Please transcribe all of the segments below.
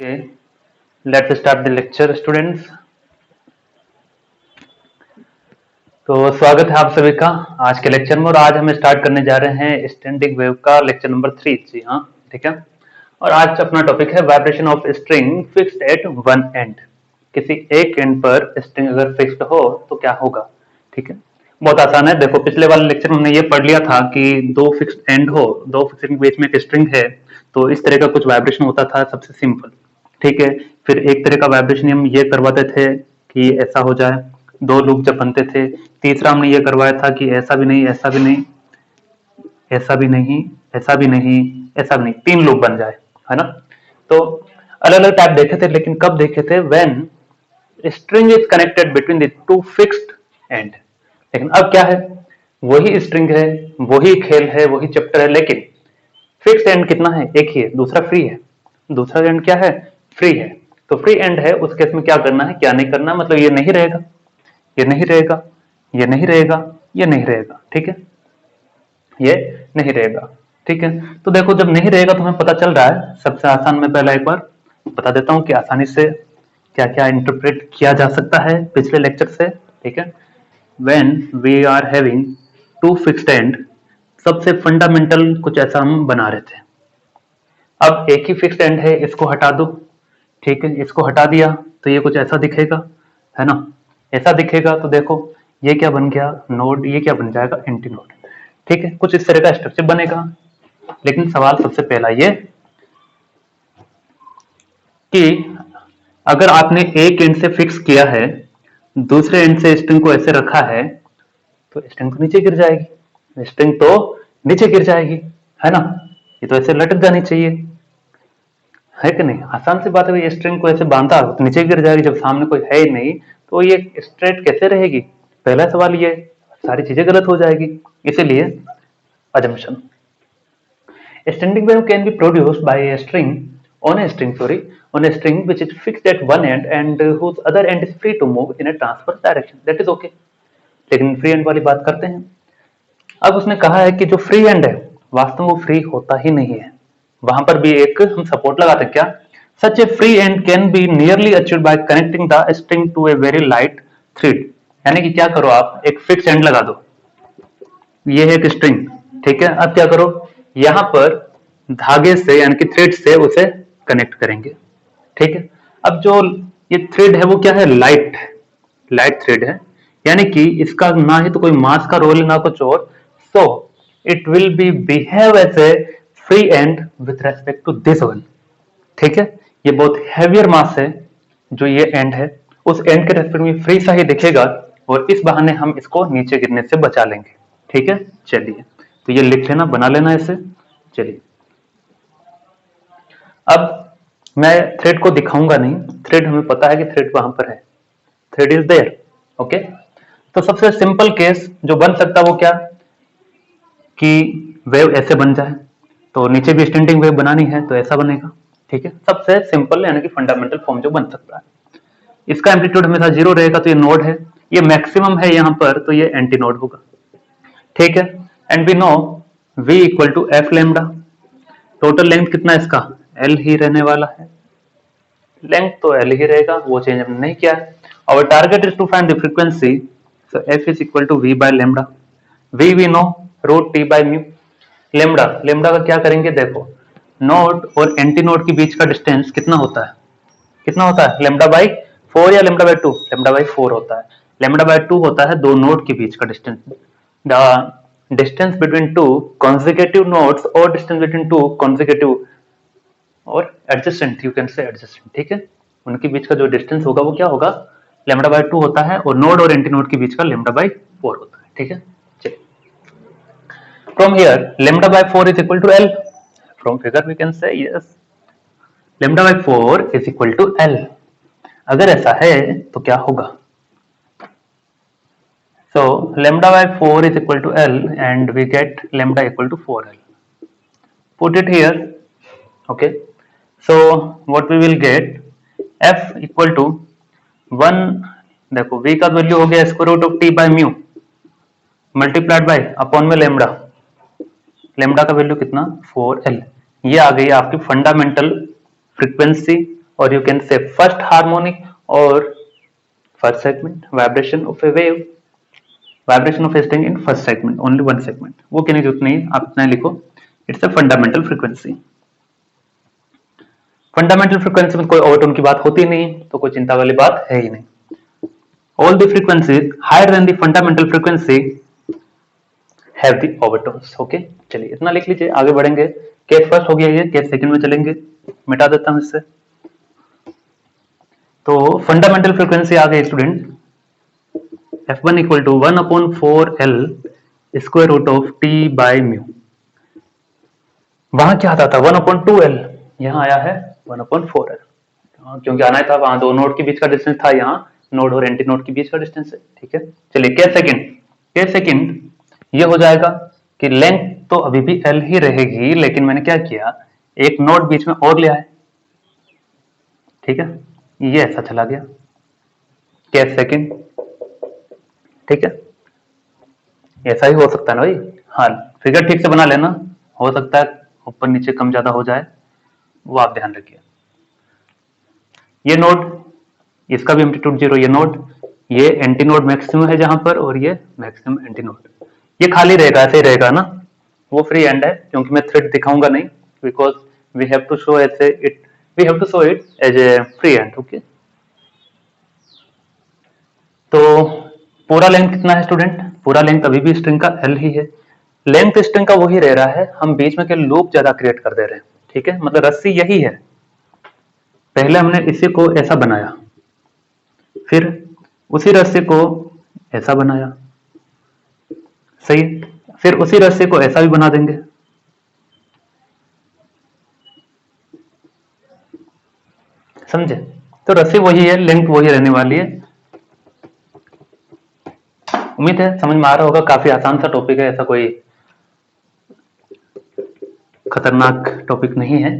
Okay, let's start the lecture, students. तो स्वागत है आप सभी का आज के लेक्चर में। और आज हम स्टार्ट करने जा रहे हैं स्टैंडिंग वेव का लेक्चर नंबर 3। जी हाँ, ठीक है। और आज अपना टॉपिक है vibration of string fixed at one and. किसी एक एंड पर स्ट्रिंग अगर फिक्स्ड हो तो क्या होगा, ठीक है। बहुत आसान है। देखो, पिछले वाले लेक्चर में हमने ये पढ़ लिया था कि दो फिक्स्ड एंड हो, दो फिक्स्ड के बीच में एक स्ट्रिंग है, तो इस तरह का कुछ वाइब्रेशन होता था, सबसे सिंपल, ठीक है। फिर एक तरह का वाइब्रेशन हम ये करवाते थे कि ऐसा हो जाए, दो लूप जब बनते थे। तीसरा हमने ये करवाया था कि ऐसा भी नहीं, ऐसा भी नहीं, ऐसा भी नहीं, ऐसा भी नहीं, ऐसा भी नहीं, तीन लूप बन जाए, है ना। तो अलग अलग टाइप देखे थे, लेकिन कब देखे थे? When string is connected between the two fixed and. लेकिन अब क्या है, वही स्ट्रिंग है, वही खेल है, वही चैप्टर है, लेकिन फिक्स्ड एंड कितना है? एक ही है, दूसरा फ्री है। दूसरा एंड क्या है? फ्री है। तो फ्री एंड है, उस केस में क्या करना है, क्या नहीं करना है, मतलब ये नहीं रहेगा, ये नहीं रहेगा, ये नहीं रहेगा, ये नहीं रहेगा, ठीक है, ये नहीं रहेगा, ठीक है। तो देखो, जब नहीं रहेगा तो हमें पता चल रहा है, सबसे आसान में पहला एक बार बता देता हूं कि आसानी से क्या क्या इंटरप्रेट किया जा सकता है पिछले लेक्चर से, ठीक है। When we are having two fixed end, सबसे फंडामेंटल कुछ ऐसा हम बना रहे थे। अब एक ही फिक्स्ड एंड है, इसको हटा दो, ठीक है, इसको हटा दिया तो ये कुछ ऐसा दिखेगा, है ना। ऐसा दिखेगा तो देखो, ये क्या बन गया? नोड। ये क्या बन जाएगा? एंटी नोड, ठीक है। कुछ इस तरह का स्ट्रक्चर बनेगा। लेकिन सवाल सबसे पहला ये कि अगर आपने एक एंड से फिक्स किया है, दूसरे एंड से स्ट्रिंग को ऐसे रखा है, तो स्ट्रिंग तो नीचे गिर जाएगी, स्ट्रिंग तो नीचे गिर जाएगी, है ना। ये तो ऐसे लटक जानी चाहिए, है कि नहीं? आसान सी बात है भाई, स्ट्रिंग को ऐसे बांधा तो नीचे गिर जाएगी, जब सामने कोई है ही नहीं तो ये स्ट्रेट कैसे रहेगी? पहला सवाल ये, सारी चीजें गलत हो जाएगी। इसीलिए assumption, standing wave can be produced by a string on a string which is fixed at one end and whose other end is free to move in a transverse direction, that is okay। लेकिन free and वाली बात करते हैं। अब उसने कहा है कि जो फ्री एंड है, वास्तव में वो फ्री होता ही नहीं है। वहां पर भी एक हम सपोर्ट लगाते हैं, क्या? Such a free end can be nearly achieved by connecting the string to a very light thread. यानी कि क्या करो, आप एक फिक्स एंड लगा दो, ये है एक स्ट्रिंग, ठीक है। अब क्या करो, यहां पर धागे से यानी कि थ्रेड से उसे कनेक्ट करेंगे, ठीक है। अब जो ये थ्रेड है वो क्या है? लाइट, लाइट थ्रेड है, यानी कि इसका ना ही तो कोई मास का रोल है ना कुछ और। So it will be behave as a free end with respect to this one, ठीक है। ये बहुत हैवियर मास है जो ये एंड है, उस एंड के रेस्पेक्ट में फ्री सा ही दिखेगा, और इस बहाने हम इसको नीचे गिरने से बचा लेंगे, ठीक है। चलिए, तो ये लिख लेना, बना लेना इसे। चलिए, अब मैं थ्रेड को दिखाऊंगा नहीं, थ्रेड हमें पता है कि थ्रेड वहां पर है, थ्रेड इज देयर, ओके। तो सबसे सिंपल केस जो बन सकता है वो क्या कि वेव ऐसे बन जाए, तो नीचे भी स्टैंडिंग वेव बनानी है तो ऐसा बनेगा, ठीक है। सबसे सिंपल यानी कि फंडामेंटल फॉर्म जो बन सकता है। इसका एम्पलीट्यूड हमेशा जीरो रहेगा तो ये नोड है, ये मैक्सिमम है यहाँ पर तो ये एंटी नोड होगा, ठीक है। And we know v equal to F lambda. Total length कितना है इसका? l ही रहने वाला है, लेंथ तो l ही रहेगा, वो चेंज हमने नहीं किया है। our target is to find the frequency, so f is equal to v by lambda। v we know root t by mu। Lambda, lambda का क्या करेंगे? देखो, नोड और एंटी नोड के बीच का डिस्टेंस कितना होता है? कितना होता है? लेमडा बाई 4 या लेमडा बाई 2? लेमडा बाई 4 होता है। लेमडा बाई 2 होता है दो नोड के बीच का distance. The distance between two consecutive nodes और डिस्टेंस बिटवीन टू कॉन्जिक्यूटिव और एडजेसेंट, यू कैन से एडजेसेंट, ठीक है। उनके बीच का जो डिस्टेंस होगा वो क्या होगा? लेमडा बाई 2 होता है, और नोड और एंटी नोड के बीच का लेमडा बाई 4 होता है, ठीक है। चलिए, from here lambda by 4 is equal to L. From figure we can say yes, lambda by 4 is equal to L. अगर ऐसा है तो क्या होगा? So lambda by 4 is equal to L and we get lambda equal to 4L. Put it here, okay. So what we will get, F equal to 1, देखो V का value हो गया square root of T by mu multiplied by upon में lambda, lambda का value कितना? 4L। ये आ गई आपकी fundamental frequency or you can say first harmonic or first segment, vibration of a wave, vibration of a string in first segment, only one segment. वो कहने की जरूरत नहीं, आप इतना लिखो, it's a fundamental frequency. Fundamental frequency में कोई ओवरटोन की बात होती नहीं, तो कोई चिंता वाली बात है ही नहीं. All the frequencies higher than the fundamental frequency have the overtones. Okay, चलिए इतना लिख लीजिए, आगे बढ़ेंगे. केस फर्स्ट हो गया, ये केस सेकंड में चलेंगे. मिटा देता हूं इससे. तो फंडामेंटल फ्रीक्वेंसी आ गई student, f1 equal to 1/4L square root of t by mu. वहां क्या आता था 1/2L, यहाँ आया है 1/4L, क्योंकि आना था वहां दो नोड के बीच का डिस्टेंस था, यहाँ नोड और एंटी नोड के बीच का डिस्टेंस है. ठीक है, चलिए केस सेकंड ये हो जाएगा कि लेंथ तो अभी भी L ही रहेगी, लेकिन मैंने क्या किया, एक नोड बीच में और लिया है. ठीक है, ये ऐसा चला गया केस सेकंड. ठीक है, ऐसा ही हो सकता है ना भाई. हाँ, फिगर ठीक से बना लेना, हो सकता है ऊपर नीचे कम ज्यादा हो जाए, वो आप ध्यान रखिए. ये नोड, इसका भी एम्पलीट्यूड 0, ये नोड, ये एंटी नोड मैक्सिमम है जहां पर, और ये मैक्सिमम एंटी नोड. ये खाली रहेगा, ऐसे ही रहेगा ना, वो फ्री एंड है, क्योंकि मैं थ्रेड दिखाऊंगा नहीं, because we have to show it as a free end. Okay, तो पूरा लेंथ कितना है स्टूडेंट? पूरा लेंथ अभी भी स्ट्रिंग का L ही है. लेंथ स्ट्रिंग का वही रह रहा है, हम बीच में के लूप ज्यादा क्रिएट कर दे रहे हैं. ठीक है, मतलब रस्सी यही है. पहले हमने इसी को ऐसा बनाया, फिर उसी रस्सी को ऐसा बनाया, सही, फिर उसी रस्सी को ऐसा भी बना देंगे. समझे? तो रस्सी वही है, लेंथ वही रहने वाली है. उम्मीद है समझ में आ रहा होगा. काफी आसान सा टॉपिक है, ऐसा कोई खतरनाक टॉपिक नहीं है.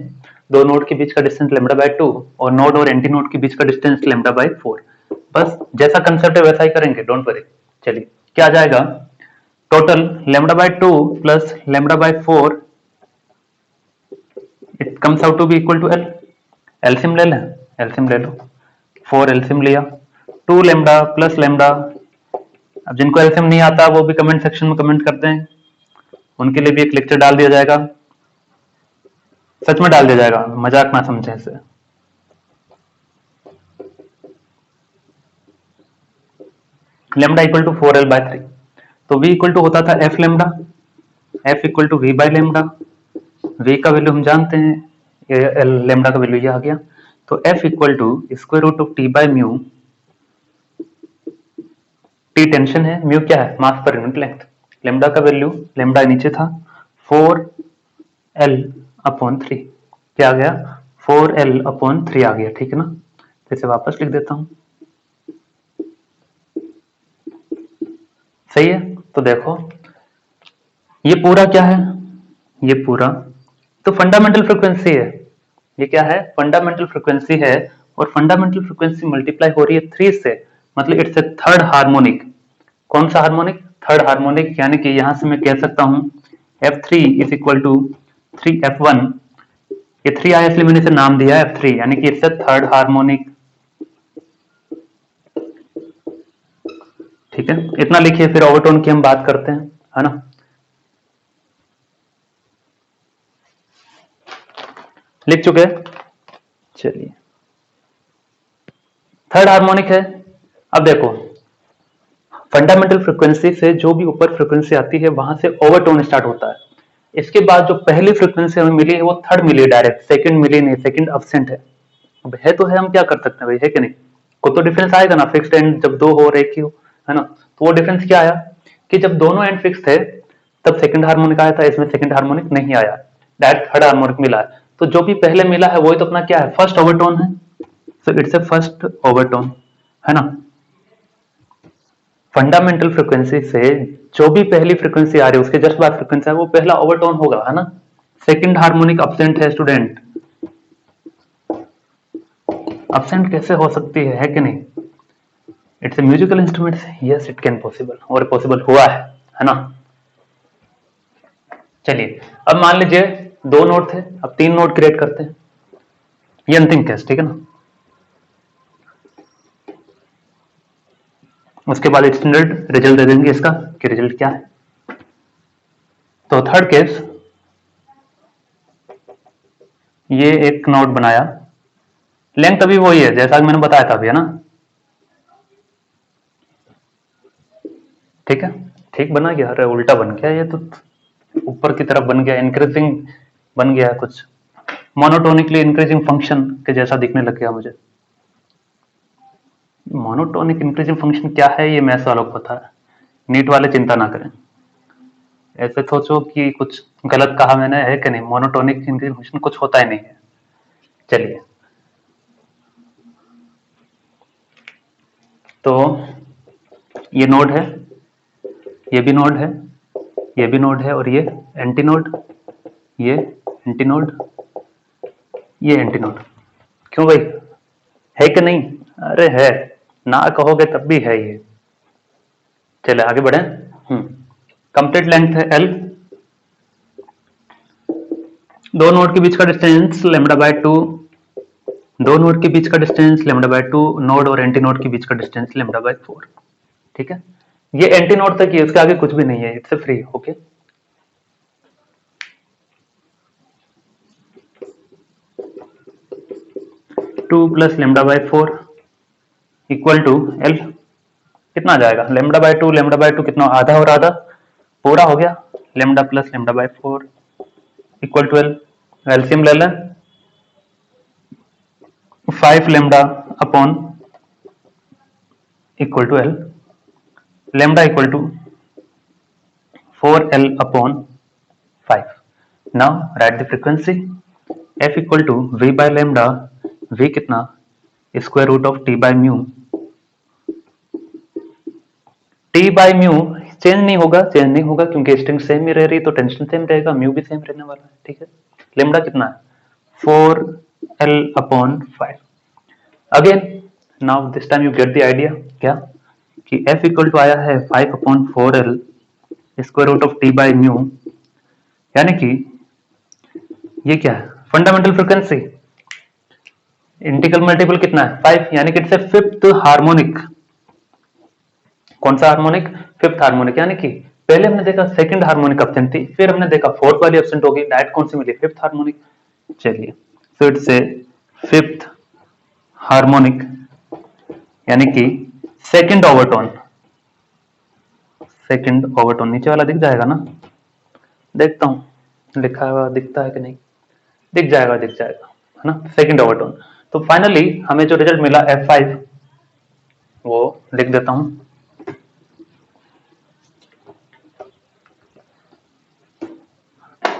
दो नोड के बीच का डिस्टेंस λ/2 और नोड और एंटी नोड के बीच का डिस्टेंस λ/4. बस जैसा कंसेप्ट है वैसा ही करेंगे, डोंट वरी. चलिए क्या आ जाएगा, total λ/2 plus λ/4, it comes out to be equal to L. LCM ले लें, एलसीएम ले लो. 4 एलसीएम लिया, 2 लैम्डा प्लस लैम्डा. अब जिनको एलसीएम नहीं आता वो भी कमेंट सेक्शन में कमेंट करते हैं, उनके लिए भी एक लेक्चर डाल दिया जाएगा. सच में डाल दिया जाएगा, मजाक ना समझे इसे. लैम्डा इक्वल टू 4L/3, तो V इक्वल टू होता था F lambda, F equal to V by lambda. V का वैल्यू हम जानते हैं, L लैम्डा का वैल्यू ये आ गया. तो F equal to square root of T by mu. T tension है, म्यू क्या है, mass per unit length. Lambda का वैल्यू, लैम्डा नीचे था, 4L/3. क्या आ गया, 4L/3 आ गया. ठीक है ना, इसे वापस लिख देता हूं. सही है, तो देखो ये पूरा क्या है, ये पूरा तो फंडामेंटल फ्रीक्वेंसी है. ये क्या है, फंडामेंटल फ्रीक्वेंसी है, और फंडामेंटल फ्रीक्वेंसी मल्टीप्लाई हो रही है 3 से, मतलब इट्स ए थर्ड हार्मोनिक. कौन सा हार्मोनिक, थर्ड हार्मोनिक. यानी कि यहां से मैं कह सकता हूं F3 is equal to 3F1. ये 3 आया इसलिए मैंने इसे नाम दिया F3, यानी कि इट्स ए थर्ड हार्मोनिक. ठीक है, इतना लिखिए, फिर ओवरटोन की हम बात करते हैं, है ना. लिख चुके, चलिए थर्ड हार्मोनिक है. अब देखो फंडामेंटल फ्रीक्वेंसी से जो भी ऊपर फ्रीक्वेंसी आती है वहां से ओवरटोन स्टार्ट होता है. इसके बाद जो पहली फ्रीक्वेंसी हमें मिली है वो थर्ड मिली है डायरेक्ट, सेकंड मिली नहीं, सेकंड अब्सेंट है. अब है तो है, हम क्या कर सकते हैं भाई, है कि नहीं. को तो डिफरेंस आएगा ना, फिक्स्ड एंड जब दो हो और एक ही हो, है ना. तो वो डिफरेंस क्या आया कि जब दोनों एंड फिक्स थे तब सेकंड हार्मोनिक आया था, इसमें सेकंड हार्मोनिक नहीं आया, डायरेक्ट थर्ड हार्मोनिक मिला है. तो जो भी पहले मिला है वही तो अपना क्या है, फर्स्ट ओवरटोन है. So it's A first overtone, है ना. फंडामेंटल फ्रीक्वेंसी से जो भी पहली फ्रीक्वेंसी आ रही है उसके जस्ट बाद फ्रीक्वेंसी है, वो पहला ओवरटोन होगा, है ना. सेकंड हार्मोनिक अब्सेंट है स्टूडेंट. अब्सेंट कैसे हो सकती है कि नहीं. It's a musical instrument, yes it can possible, और पॉसिबल हुआ है ना. चलिए अब मान लीजिए 2 नोड थे, अब 3 नोड क्रिएट करते हैं. ये अंतिम केस, ठीक है ना. उसके बाद स्टैंडर्ड रिजल्ट दे देंगे इसका कि रिजल्ट क्या है। तो थर्ड केस, ये एक नोड बनाया, लेंथ अभी वही है जैसा कि मैंने बताया था अभी, है ना, ठीक है, ठीक बना गया, अरे उल्टा बन गया ये तो, ऊपर की तरफ बन गया, इंक्रीजिंग बन गया कुछ, मोनोटोनिकली इंक्रीजिंग फंक्शन के जैसा दिखने लग गया मुझे। मोनोटोनिक इंक्रीजिंग फंक्शन क्या है ये मैथ्स वालों को पता है, नीट वाले चिंता ना करें, ऐसे सोचो कि कुछ गलत कहा मैंने, है कि नहीं, मोनोटोनिक इंक्रीजिंग फंक्शन कुछ होता ही नहीं है। चलिए, तो ये नोड है, ये भी नोड है, ये भी नोड है, और ये एंटी नोड, ये एंटी नोड, ये एंटी नोड। क्यों भाई, है कि नहीं? अरे है, ना कहोगे तब भी है ये। चले आगे बढ़े। कंप्लीट लेंथ है एल, दो नोड के बीच का डिस्टेंस लेमडा बाय 2, दो नोड के बीच का डिस्टेंस लेमडा बाय 2, नोड और एंटी नोड के बीच का डिस्टेंस लेमडा बाय 4। ठीक है, ये एंटी नोड तक ही, उसके आगे कुछ भी नहीं है, it's free. Okay, 2 plus lambda by 4 equal to L, कितना आ जाएगा, लेमडा बाय 2, लेमडा बाय 2 कितना, आधा और आधा पूरा हो गया, lambda plus lambda by 4 equal to L. LCM ले लें, 5 lambda upon equal to L, lambda equal to 4l upon 5. Now write the frequency, f equal to v by lambda, v कितना, square root of t by mu, t by mu change नहीं होगा, change नहीं होगा क्योंकि string same ही रह रही, तो tension same रहेगा, म्यू भी सेम रहने वाला है। ठीक है, लेमडा कितना है, 4l upon 5। Again now this time you get the idea, क्या कि f इक्वल टू आया है 5 upon 4l square root of t by mu, यानी कि ये क्या है, फंडामेंटल फ्रीक्वेंसी, इंटीग्रल मल्टीपल कितना है 5, यानी कि इट्स ए फिफ्थ हार्मोनिक। कौन सा हार्मोनिक, फिफ्थ हार्मोनिक, यानी कि पहले हमने देखा सेकंड हार्मोनिक एब्सेंट थी, फिर हमने देखा फोर्थ वाली एब्सेंट होगी, डायरेक्ट कौन सी मिली, फिफ्थ हार्मोनिक। चलिए, तो इट्स ए फिफ्थ हार्मोनिक, यानी कि सेकंड ओवरटोन, सेकंड ओवरटोन नीचे वाला दिख जाएगा ना, देखता हूं लिखा हुआ दिखता है कि नहीं, दिख जाएगा, दिख जाएगा, है ना, सेकंड ओवरटोन। तो फाइनली हमें जो रिजल्ट मिला F5, वो लिख देता हूं,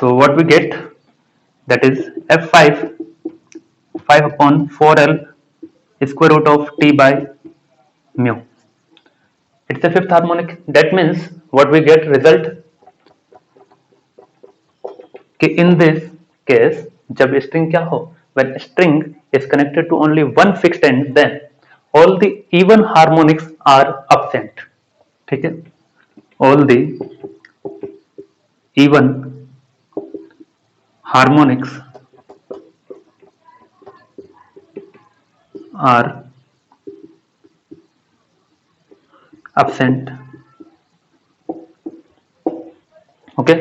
तो what we get, that is F5 5 upon 4l square root of t by mu. It's a fifth harmonic. That means what we get result कि in this case जब string क्या हो, when string is connected to only one fixed end, then all the even harmonics are absent. ठीक है, all the even harmonics are absent. Okay,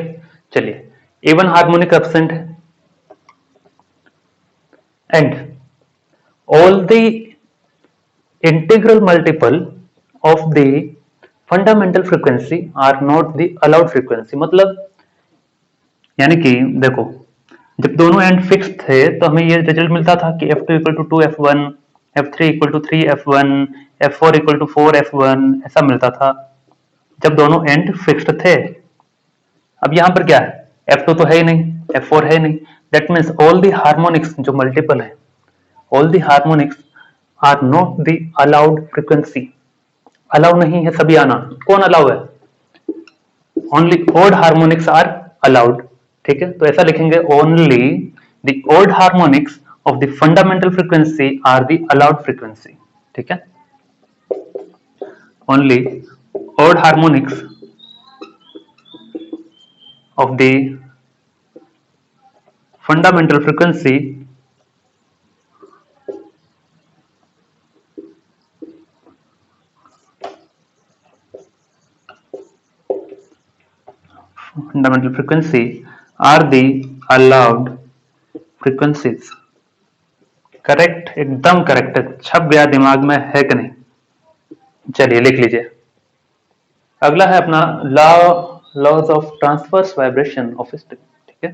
चलिए, even harmonic absent है, and all the integral multiple of the fundamental frequency are not the allowed frequency। मतलब यानी कि देखो, जब दोनों एंड फिक्स थे तो हमें ये रिजल्ट मिलता था कि F2 equal to 2F1, F3 equal to 3F1, F4 equal to 4F1, ऐसा मिलता था जब दोनों एंड फिक्स्ड थे। अब यहां पर क्या है, F2 तो है ही नहीं, F4 है ही नहीं, that means all the harmonics जो मल्टीपल है, all the harmonics are not the allowed frequency, allow नहीं है सभी आना। कौन अलाउ है, only odd harmonics are allowed. ठीक है, तो ऐसा लिखेंगे, only the odd harmonics of the fundamental frequency are the allowed frequency. ठीक है, only odd harmonics of the fundamental frequency fundamental frequency are the allowed frequencies. Correct, एकदम correct, छप गया दिमाग में, है कि नहीं? चलिए लिख लीजिए। अगला है अपना laws of transverse vibration of string. ठीक है,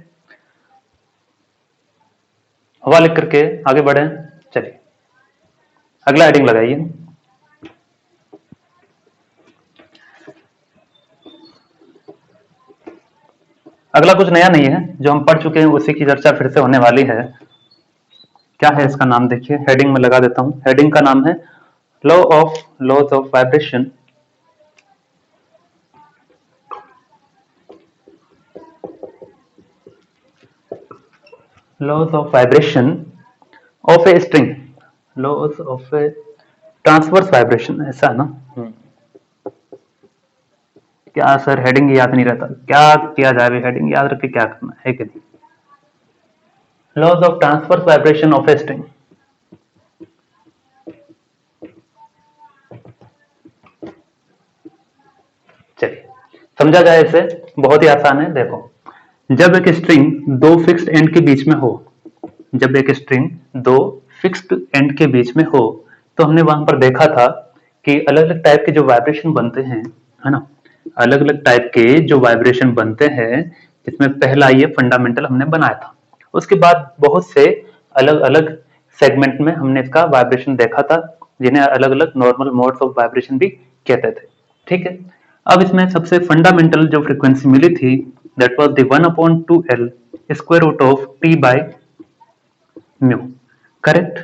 हवा लिख करके आगे बढ़े। चलिए अगला हेडिंग लगाइए। अगला कुछ नया नहीं है, जो हम पढ़ चुके हैं उसी की चर्चा फिर से होने वाली है। क्या है इसका नाम देखिए, हेडिंग में लगा देता हूं। हेडिंग का नाम है laws of vibration laws of vibration of a string, laws of a transverse vibration, ऐसा है ना? क्या सर हेडिंग याद नहीं रहता, क्या किया जाए, हेडिंग याद रख के क्या करना है कि नहीं? Laws of transverse vibration of a string. चलिए समझा जाए इसे, बहुत ही आसान है। देखो, जब एक स्ट्रिंग दो फिक्स्ड एंड के बीच में हो, जब एक स्ट्रिंग दो फिक्स्ड एंड के बीच में हो, तो हमने वहां पर देखा था कि अलग अलग टाइप के जो वाइब्रेशन बनते हैं, है ना, अलग अलग टाइप के जो वाइब्रेशन बनते हैं, जिसमें पहला ये फंडामेंटल हमने बनाया था। उसके बाद बहुत से अलग अलग सेगमेंट में हमने इसका वाइब्रेशन देखा था, जिन्हें अलग अलग नॉर्मल मोड्स ऑफ वाइब्रेशन भी कहते थे। ठीक है, अब इसमें सबसे फंडामेंटल जो फ्रीक्वेंसी मिली थी, that was the 1/2L square root of T by mu. Correct.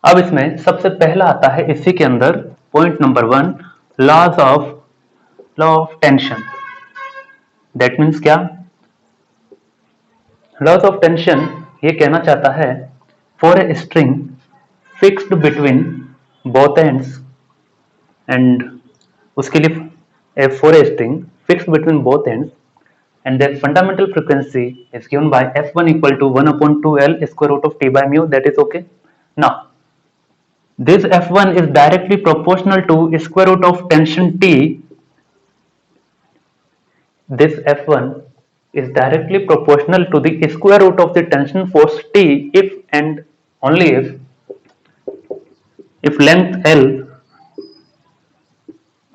अब इसमें सबसे पहला आता है इसी के अंदर point number 1, law of tension. That means क्या? लॉज ऑफ टेंशन ये कहना चाहता है, for a string fixed between both ends, and उसके लिए for a string fixed between both ends and their fundamental frequency is given by f1 equal to 1/2L square root of T by mu. That is okay. Now this f1 is directly proportional to square root of tension T. This f1 is directly proportional to the square root of the tension force T if and only if length L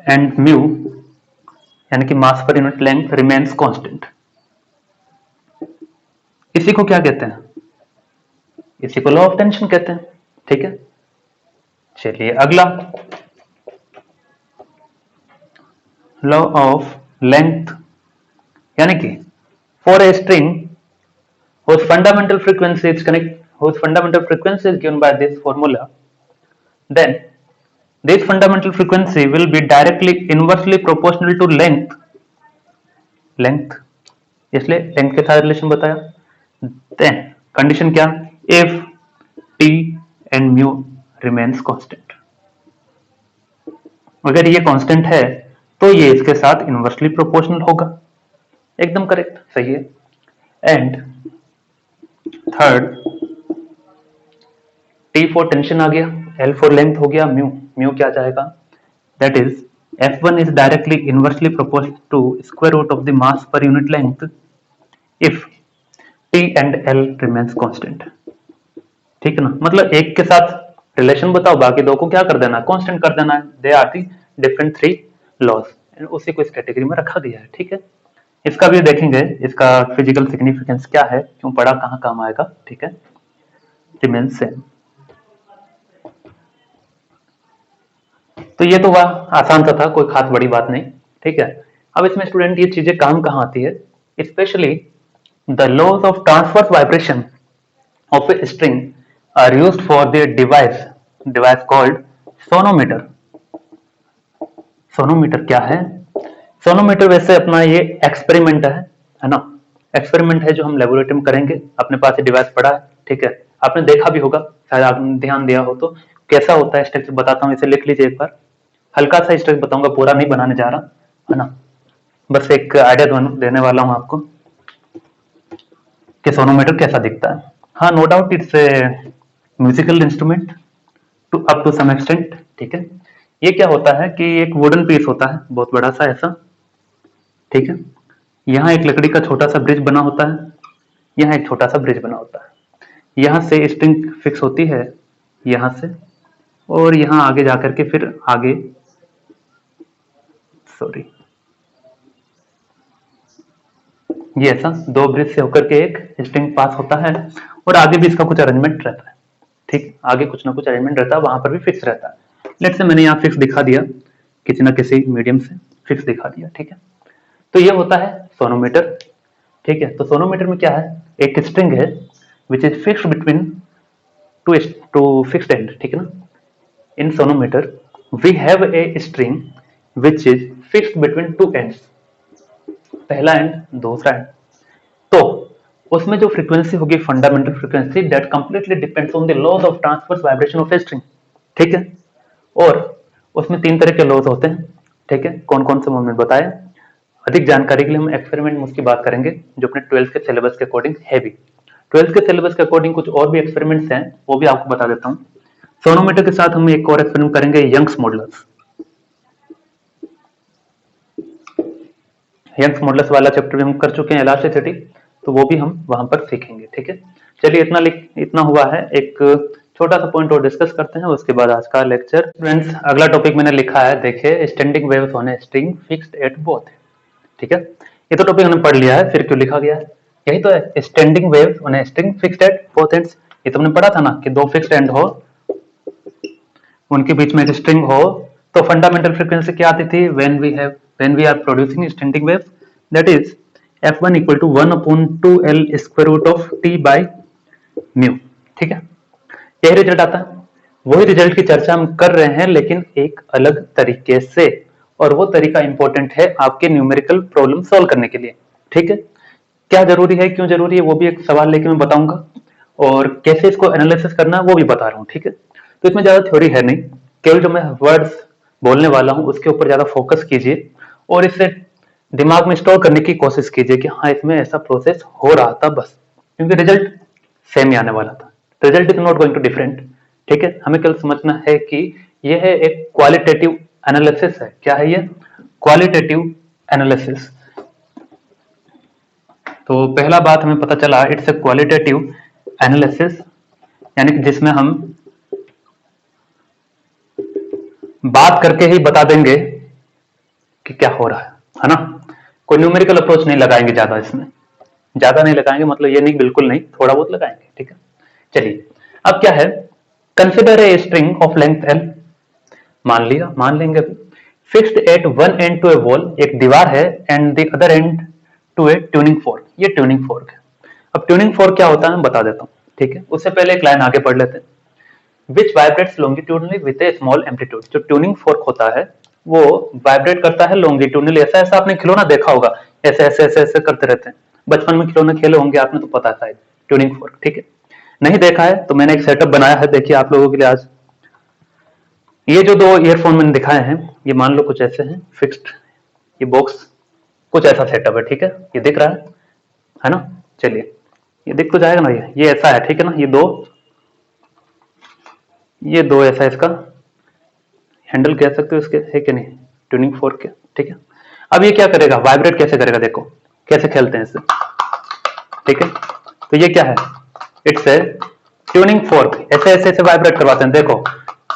and mu, यानी कि मास per unit length, remains constant. इसी को क्या कहते हैं? इसी को law of tension कहते हैं। ठीक है, चलिए अगला, लॉ ऑफ लेंथ, यानी कि for a string whose fundamental frequency is given by this formula, then this fundamental frequency will be directly inversely proportional to length, इसलिए लेंथ के साथ रिलेशन बताया। देन कंडीशन क्या? If T and mu remains constant. अगर ये constant है तो ये इसके साथ इनवर्सली प्रोपोर्शनल होगा। एकदम करेक्ट, सही है। And third, T for tension आ गया, एल फॉर लेंथ हो गया, म्यू क्या जाएगा? That is F1 is directly inversely proportional to square root of the mass per unit length if T and L remains constant. ठीक है ना, मतलब एक के साथ रिलेशन बताओ, बाकी दो को क्या कर देना है? कांस्टेंट कर देना है। They are the different 3 laws, उसी को इस कैटेगरी में रखा गया है। ठीक है, इसका भी देखेंगे, इसका फिजिकल सिग्निफिकेंस क्या है, क्यों पढ़ा, कहाँ काम आएगा। ठीक है, रिमेन्स सेम। तो ये तो वह आसान सा था, कोई खास बड़ी बात नहीं। ठीक है, अब इसमें स्टूडेंट ये चीजें काम कहाँ आती है? Specially the laws of transverse vibration of a string are used for the device called sonometer. Sonometer क्या है? सोनोमीटर वैसे अपना ये एक्सपेरिमेंट है ना, एक्सपेरिमेंट है जो हम लेबोरेटरी में करेंगे। अपने पास ये डिवाइस पड़ा है, ठीक है, आपने देखा भी होगा, शायद आपने ध्यान दिया हो। तो कैसा होता है स्ट्रक्चर बताता हूँ, इसे लिख लीजिए एक बार। हल्का सा स्ट्रक्चर बताऊंगा, पूरा नहीं बनाने जा रहा, है ना, बस एक आइडिया देने वाला हूं आपको कि सोनोमीटर कैसा दिखता है। हाँ, no doubt it's a musical instrument to up to some extent. ठीक है, ये क्या होता है कि एक वुडन पीस होता है, बहुत बड़ा सा ऐसा। ठीक है, यहाँ एक लकड़ी का छोटा सा ब्रिज बना होता है, यहाँ एक छोटा सा ब्रिज बना होता है। यहाँ से स्ट्रिंग फिक्स होती है यहाँ से, और यहाँ आगे जाकर के फिर आगे सॉरी ये ऐसा दो ब्रिज से होकर के एक स्ट्रिंग पास होता है, और आगे भी इसका कुछ अरेंजमेंट रहता है। ठीक, आगे कुछ ना कुछ अरेंजमेंट रहता है, वहां पर भी फिक्स रहता है। लेट्स से मैंने यहाँ फिक्स दिखा दिया, किसी ना किसी मीडियम से फिक्स दिखा दिया। ठीक है, तो ये होता है सोनोमीटर। ठीक है, तो सोनोमीटर में क्या है, एक स्ट्रिंग है which is fixed between two fixed end. ठीक है ना, in sonometer we have a string which is fixed between two ends, पहला एंड दूसरा एंड। तो उसमें जो फ्रीक्वेंसी होगी fundamental frequency that completely depends on the laws of transverse vibration of a string. ठीक है, और उसमें तीन तरह के लॉज होते हैं। ठीक है, कौन कौन से हमने बताए। अधिक जानकारी के लिए हम एक्सपेरिमेंट में उसकी बात करेंगे जो अपने 12th के सिलेबस के अकॉर्डिंग है भी। 12th के सिलेबस के अकॉर्डिंग कुछ और भी एक्सपेरिमेंट्स हैं, वो भी आपको बता देता हूँ। सोनोमीटर के साथ हम एक और एक्सपेरिमेंट करेंगे, यंग्स मॉडुलस। यंग्स मॉडुलस वाला चैप्टर भी हम कर चुके हैं, इलास्टिसिटी, तो वो भी हम वहां पर सीखेंगे। ठीक है, चलिए इतना हुआ है। एक छोटा सा पॉइंट और डिस्कस करते हैं, उसके बाद आज का लेक्चर। फ्रेंड्स, अगला टॉपिक मैंने लिखा है, देखिए, standing waves on A string fixed at both. ठीक है, ये तो टॉपिक हमने पढ़ लिया है, फिर क्यों लिखा गया है, यही तो है, standing waves on A string fixed at both ends. ये तो हमने पढ़ा था ना कि दो फिक्स्ड एंड हो, उनके बीच में एक स्ट्रिंग हो, तो फंडामेंटल फ्रीक्वेंसी क्या आती थी, when we are producing standing waves, that is f1 equal to 1 upon 2l square root of t by mu। ठीक है, यही रिजल्ट आता है। वही रिजल्ट की चर्चा हम कर रहे हैं, लेकिन एक अलग तरीके से, और वो तरीका इंपॉर्टेंट है आपके न्यूमेरिकल प्रॉब्लम सॉल्व करने के लिए। ठीक है, क्या जरूरी है, क्यों जरूरी है, वो भी एक सवाल लेके मैं बताऊंगा, और कैसे इसको एनालिसिस करना है वो भी बता रहा हूँ। ठीक है, तो इसमें ज्यादा थ्योरी है नहीं, केवल जो मैं वर्ड्स बोलने वाला हूँ उसके ऊपर ज्यादा फोकस कीजिए, और इसे दिमाग में स्टोर करने की कोशिश कीजिए कि हाँ, इसमें ऐसा प्रोसेस हो रहा था बस, क्योंकि रिजल्ट सेम ही आने वाला था। Result is not going to different. ठीक है, हमें केवल समझना है कि यह है एक क्वालिटेटिव एनालिसिस है। क्या है ये, क्वालिटेटिव एनालिसिस। तो पहला बात हमें पता चला, इट्स ए क्वालिटेटिव एनालिसिस, यानी कि जिसमें हम बात करके ही बता देंगे कि क्या हो रहा है ना। कोई न्यूमेरिकल अप्रोच नहीं लगाएंगे ज्यादा, इसमें ज्यादा नहीं लगाएंगे, मतलब ये नहीं बिल्कुल नहीं, थोड़ा बहुत लगाएंगे। ठीक है, चलिए, अब क्या है, consider a string of length L, मान लेंगे fixed at one end to a wall, एक दीवार है, and the other end to a tuning fork. ये ट्यूनिंग फोर्क है। अब ट्यूनिंग फोर्क क्या होता है मैं बता देता हूँ। ठीक है, उससे पहले एक लाइन आगे पढ़ लेते हैं, which vibrates longitudinally with a small amplitude। जो ट्यूनिंग फोर्क होता है वो वाइब्रेट करता है लॉन्गिट्यूडनली, ऐसा ऐसा आपने खिलौना देखा होगा, ऐसे ऐसे ऐसे ऐसे करते रहते हैं, बचपन में खिलौने खेले होंगे आपने, तो पता है शायद ट्यूनिंग फोर्क। ठीक है, नहीं देखा है तो मैंने एक सेटअप बनाया है, देखिए आप लोगों के लिए आज। ये जो दो ईयरफोन मैंने दिखाए हैं, ये मान लो कुछ ऐसे हैं फिक्स्ड, ये बॉक्स कुछ ऐसा सेटअप है। ठीक है, ये दिख रहा है ना, चलिए, ये दिख तो जाएगा ना, ये ऐसा है। ठीक है ना, ये दो ऐसा इसका हैंडल कह सकते हो इसके, है कि नहीं, ट्यूनिंग फोर्क के। ठीक है, अब ये क्या करेगा, वाइब्रेट कैसे करेगा, देखो कैसे खेलते हैं इससे। ठीक है, तो ये क्या है, इट्स ए ट्यूनिंग फोर्क, ऐसे ऐसे ऐसे वाइब्रेट करवाते हैं, देखो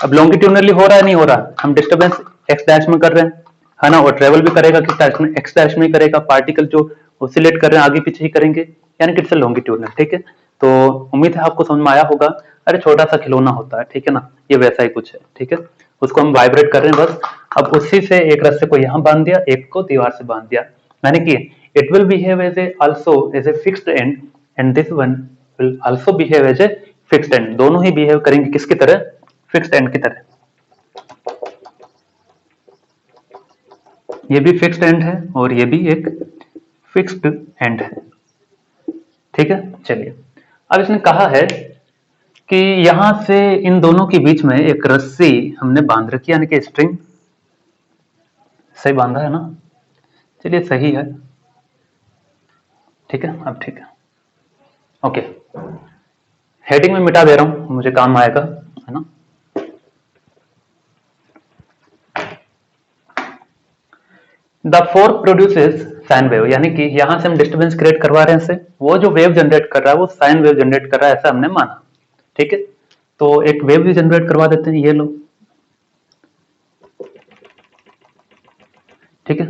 अब लॉन्गिट्यूडनली हो रहा है, नहीं हो रहा, हम डिस्टर्बेंस एक्स डैश में कर रहे हैं, है ना, और ट्रेवल भी करेगा किस डैश में, एक्स डैश में करेगा, पार्टिकल जो ऑसिलेट कर रहे हैं आगे पीछे ही करेंगे, यानी कि इट्स ए लॉन्गिट्यूडनल। ठीक है, तो उम्मीद है आपको समझ में आया होगा। अरे छोटा सा खिलौना होता है, ठीक है ना, ये वैसा ही कुछ है। ठीक है, उसको हम वाइब्रेट कर रहे हैं बस। अब उसी से एक रस्से को यहाँ बांध दिया, एक को दीवार से बांध दिया, यानी कि it will behave as a also as a fixed end, and this one will also behave as a fixed end. दोनों ही बिहेव करेंगे किसकी तरह, फिक्स्ड एंड की तरह। ये भी फिक्स्ड एंड है और ये भी एक फिक्स्ड एंड है। ठीक है, चलिए, अब इसने कहा है कि यहां से इन दोनों के बीच में एक रस्सी हमने बांध रखी, यानी कि स्ट्रिंग, सही बांधा है ना, चलिए सही है। ठीक है, अब ठीक है, ओके, हेडिंग में मिटा दे रहा हूं, मुझे काम आएगा, है ना। The fork produces sine wave, यानी कि यहां से हम डिस्टर्बेंस क्रिएट करवा रहे हैं इससे, वो जो वेव जनरेट कर रहा है वो साइन वेव जनरेट कर रहा है, ऐसा हमने माना। ठीक है, तो एक वेव भी जनरेट करवा देते हैं, ये लो। ठीक है,